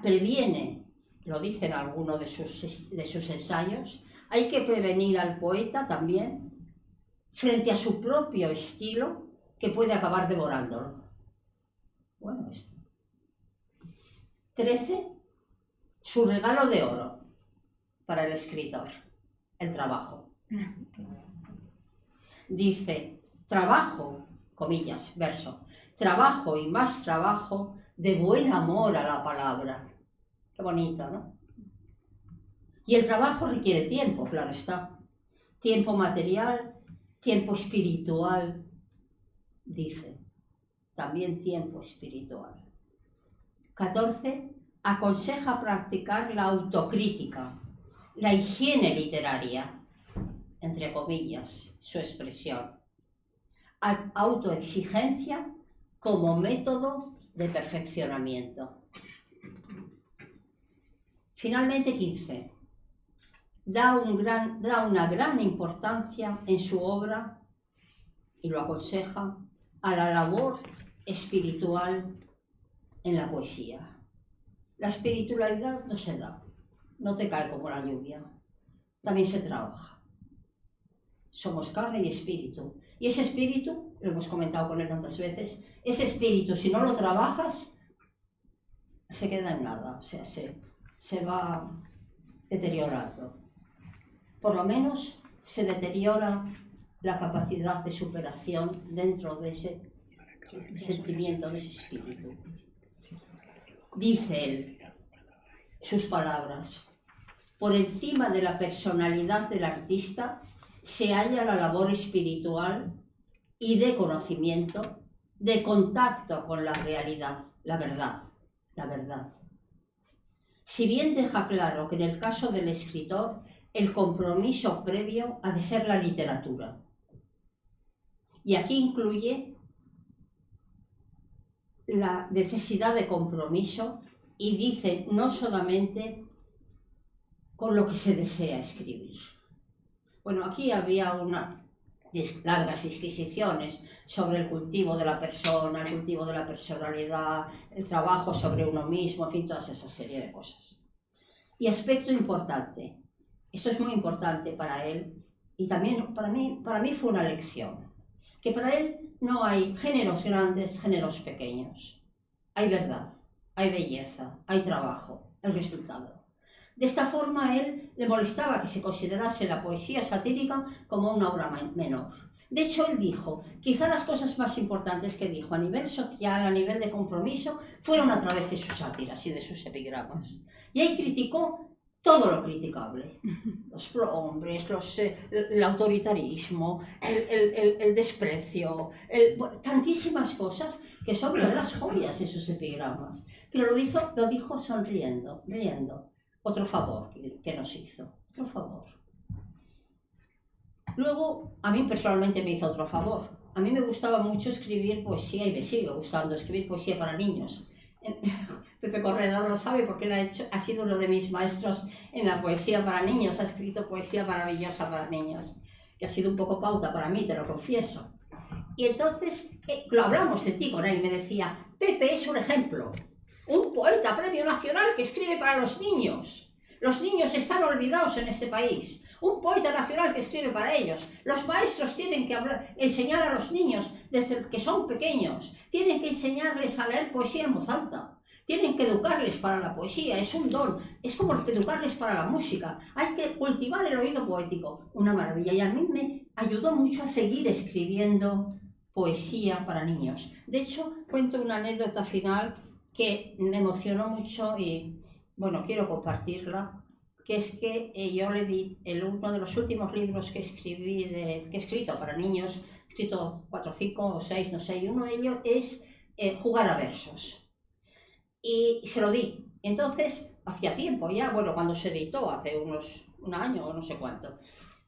Previene, lo dice en alguno de sus ensayos, hay que prevenir al poeta también frente a su propio estilo que puede acabar devorándolo. Bueno, esto. 13. Su regalo de oro para el escritor, el trabajo. Dice, trabajo, comillas, verso, trabajo y más trabajo de buen amor a la palabra. Qué bonito, ¿no? Y el trabajo requiere tiempo, claro está. Tiempo material, tiempo espiritual, dice. También tiempo espiritual. 14. Aconseja practicar la autocrítica, la higiene literaria, entre comillas, su expresión. Autoexigencia como método de perfeccionamiento. Finalmente, 15. Da una gran importancia en su obra, y lo aconseja, a la labor espiritual en la poesía. La espiritualidad no se da, no te cae como la lluvia, también se trabaja. Somos carne y espíritu. Y ese espíritu, lo hemos comentado con él tantas veces, ese espíritu, si no lo trabajas, se queda en nada, o sea, se va deteriorando. Por lo menos se deteriora la capacidad de superación dentro de ese sentimiento, de ese espíritu. Dice él, sus palabras, por encima de la personalidad del artista se halla la labor espiritual y de conocimiento, de contacto con la realidad, la verdad. Si bien deja claro que en el caso del escritor el compromiso previo ha de ser la literatura. Y aquí incluye la necesidad de compromiso y dice no solamente con lo que se desea escribir. Bueno, aquí había unas largas disquisiciones sobre el cultivo de la persona, el cultivo de la personalidad, el trabajo sobre uno mismo, en fin, toda esa serie de cosas. Y aspecto importante, esto es muy importante para él y también para mí fue una lección, que para él no hay géneros grandes, géneros pequeños. Hay verdad, hay belleza, hay trabajo, el resultado. De esta forma, a él le molestaba que se considerase la poesía satírica como una obra menor. De hecho, él dijo, quizá las cosas más importantes que dijo a nivel social, a nivel de compromiso, fueron a través de sus sátiras y de sus epigramas. Y ahí criticó todo lo criticable. los prohombres, el autoritarismo, el desprecio, tantísimas cosas que son verdaderas joyas en sus epigramas. Pero lo dijo sonriendo, riendo. Otro favor que nos hizo, otro favor. Luego, a mí personalmente me hizo otro favor. A mí me gustaba mucho escribir poesía y me sigue gustando escribir poesía para niños. Pepe Corredor lo sabe porque él ha sido uno de mis maestros en la poesía para niños, ha escrito poesía maravillosa para niños, que ha sido un poco pauta para mí, te lo confieso. Y entonces, lo hablamos de ti con él y me decía, Pepe es un ejemplo, un poeta premio nacional que escribe para los niños. Los niños están olvidados en este país. Un poeta nacional que escribe para ellos. Los maestros tienen que enseñar a los niños desde que son pequeños. Tienen que enseñarles a leer poesía en voz alta. Tienen que educarles para la poesía. Es un don. Es como educarles para la música. Hay que cultivar el oído poético. Una maravilla. Y a mí me ayudó mucho a seguir escribiendo poesía para niños. De hecho, cuento una anécdota final que me emocionó mucho y, bueno, quiero compartirla. Que es que yo le di uno de los últimos libros que he escrito para niños, he escrito 4, 5 o 6, no sé, y uno de ellos es Jugar a versos. Y se lo di. Entonces, hacía tiempo ya, bueno, cuando se editó, hace un año o no sé cuánto,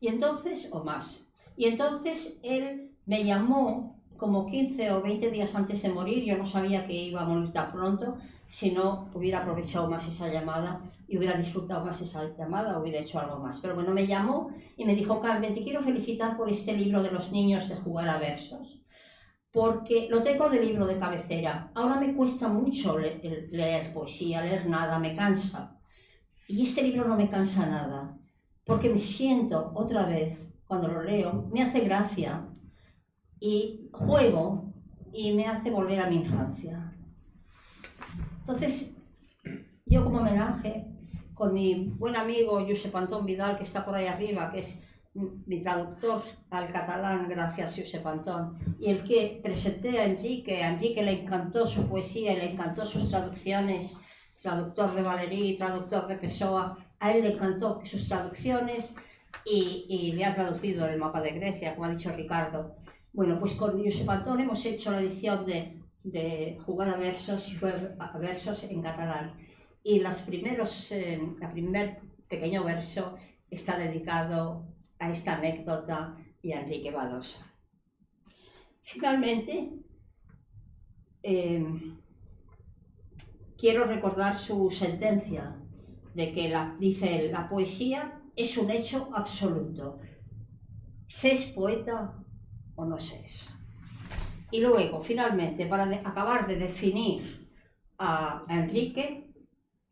y entonces, o más, y entonces él me llamó como 15 o 20 días antes de morir. Yo no sabía que iba a morir tan pronto. Si no, hubiera aprovechado más esa llamada y hubiera disfrutado más esa llamada, hubiera hecho algo más. Pero bueno, me llamó y me dijo, Carmen, te quiero felicitar por este libro de los niños de Jugar a versos, porque lo tengo de libro de cabecera. Ahora me cuesta mucho leer poesía, leer nada, me cansa. Y este libro no me cansa nada, porque me siento otra vez, cuando lo leo, me hace gracia y juego y me hace volver a mi infancia. Entonces, yo como homenaje, con mi buen amigo Josep Antón Vidal, que está por ahí arriba, que es mi traductor al catalán, gracias Josep Antón, y el que presenté a Enrique le encantó su poesía y le encantó sus traducciones, traductor de Valéry, traductor de Pessoa, a él le encantó sus traducciones y le ha traducido el mapa de Grecia, como ha dicho Ricardo. Bueno, pues con Josep Antón hemos hecho la edición de Jugar a versos en catalán. Y el primer pequeño verso está dedicado a esta anécdota y a Enrique Badosa. Finalmente, quiero recordar su sentencia de que dice él, la poesía es un hecho absoluto. Se es poeta o no se es. Y luego, finalmente, para acabar de definir a Enrique,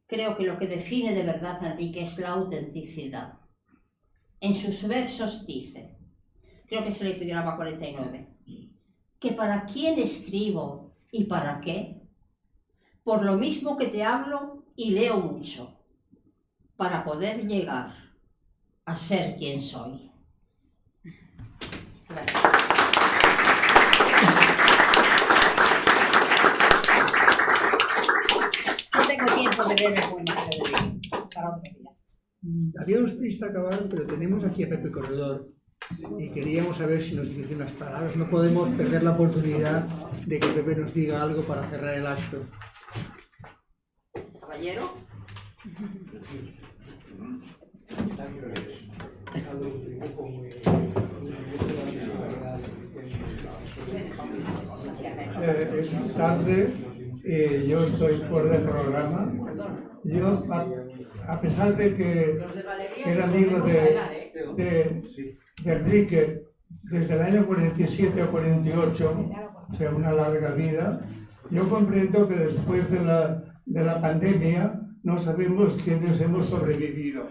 creo que lo que define de verdad a Enrique es la autenticidad. En sus versos dice, creo que es el epigrama 49, que para quién escribo y para qué, por lo mismo que te hablo y leo mucho, para poder llegar a ser quien soy. Gracias. Tiempo de ver el poemario de hoy, para otro día. Habíamos previsto acabar, pero tenemos aquí a Pepe Corredor y queríamos saber si nos dice unas palabras. No podemos perder la oportunidad de que Pepe nos diga algo para cerrar el acto. Caballero. Es tarde. Yo estoy fuera del programa. Yo, a pesar de que era amigo de Enrique desde el año 47 o 48, o sea, una larga vida, yo comprendo que después de la pandemia no sabemos quiénes hemos sobrevivido.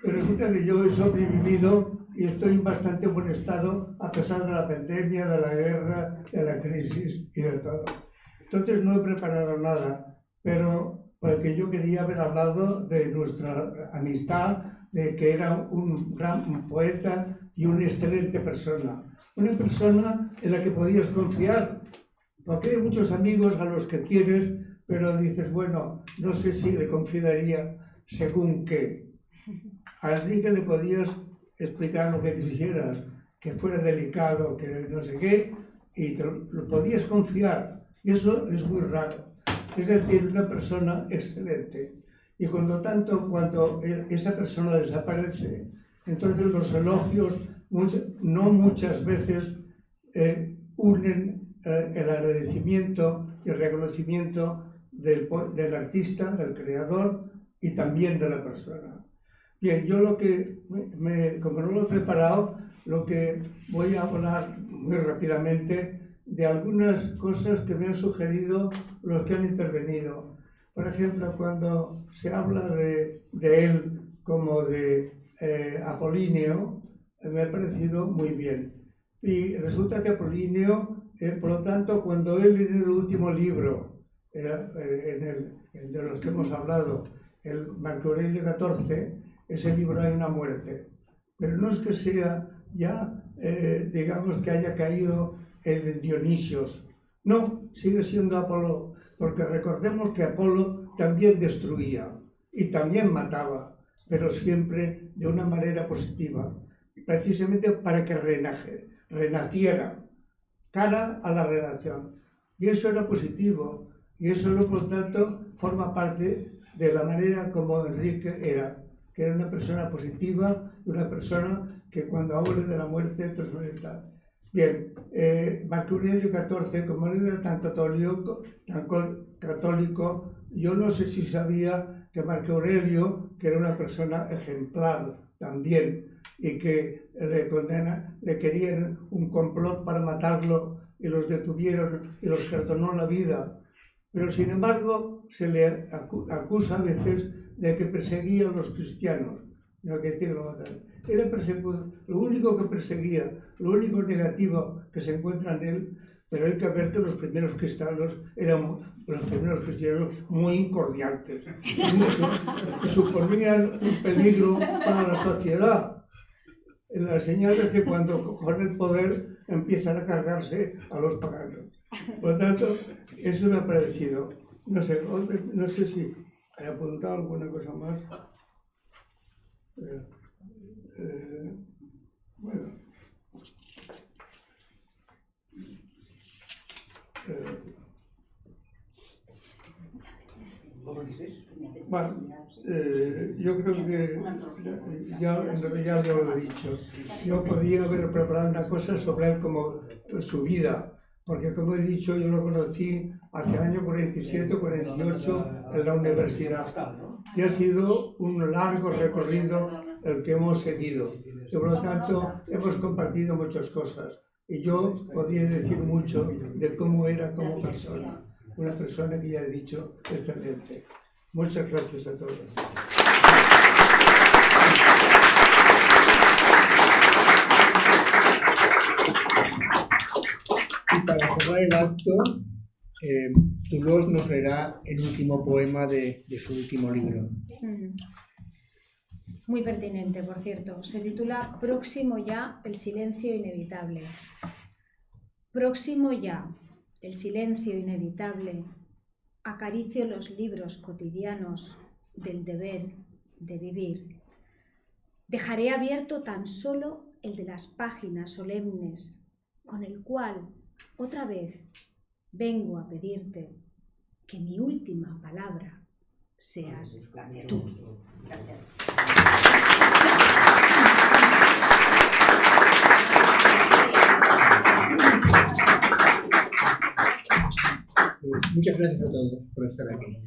Pero resulta que yo he sobrevivido y estoy en bastante buen estado a pesar de la pandemia, de la guerra, de la crisis y de todo. Entonces no he preparado nada, pero porque yo quería haber hablado de nuestra amistad, de que era un gran poeta y una excelente persona. Una persona en la que podías confiar, porque hay muchos amigos a los que quieres, pero dices, bueno, no sé si le confiaría según qué. a Enrique le podías explicar lo que quisieras, que fuera delicado, que no sé qué, y te lo podías confiar. Y eso es muy raro. Es decir, una persona excelente. Y cuando esa persona desaparece, entonces los elogios no muchas veces unen el agradecimiento y el reconocimiento del artista, del creador y también de la persona. Bien, yo como no lo he preparado, lo que voy a hablar muy rápidamente de algunas cosas que me han sugerido los que han intervenido. Por ejemplo, cuando se habla de él como de Apolíneo, me ha parecido muy bien. Y resulta que Apolíneo, por lo tanto, cuando él en el último libro, de los que hemos hablado, el Marco Aurelio XIV, ese libro hay una muerte. Pero no es que sea ya, digamos, que haya caído en Dionisios. No, sigue siendo Apolo, porque recordemos que Apolo también destruía y también mataba, pero siempre de una manera positiva, precisamente para que renaciera, cara a la renación. Y eso era positivo, y eso, por lo tanto, forma parte de la manera como Enrique era, que era una persona positiva, una persona que cuando hable de la muerte transmita. Bien, Marco Aurelio XIV, como él era tan católico, yo no sé si sabía que Marco Aurelio, que era una persona ejemplar también, y que le querían un complot para matarlo, y los detuvieron y los perdonó la vida. Pero sin embargo, se le acusa a veces de que perseguía a los cristianos. No hay que decir que lo mataron. Era lo único que perseguía, lo único negativo que se encuentra en él, pero hay que ver que los primeros cristianos eran muy incordiantes. Suponían un peligro para la sociedad. La señal es que cuando cogen el poder empiezan a cargarse a los paganos. Por lo tanto, eso me ha parecido. No sé si he apuntado alguna cosa más. Bueno. Yo creo que ya en realidad ya lo he dicho. Yo podía haber preparado una cosa sobre él como su vida, porque como he dicho, yo lo conocí hacia el año 47 48 en la universidad. Y ha sido un largo recorrido el que hemos seguido. Y por lo tanto, hemos compartido muchas cosas. Y yo podría decir mucho de cómo era como persona. Una persona que ya he dicho, excelente. Muchas gracias a todos. Y para cerrar el acto, Toulouse nos leerá el último poema de su último libro. Muy pertinente, por cierto. Se titula Próximo ya, el silencio inevitable. Próximo ya, el silencio inevitable. Acaricio los libros cotidianos del deber de vivir. Dejaré abierto tan solo el de las páginas solemnes, con el cual, otra vez, vengo a pedirte que mi última palabra seas tú. Muchas gracias a todos por estar aquí.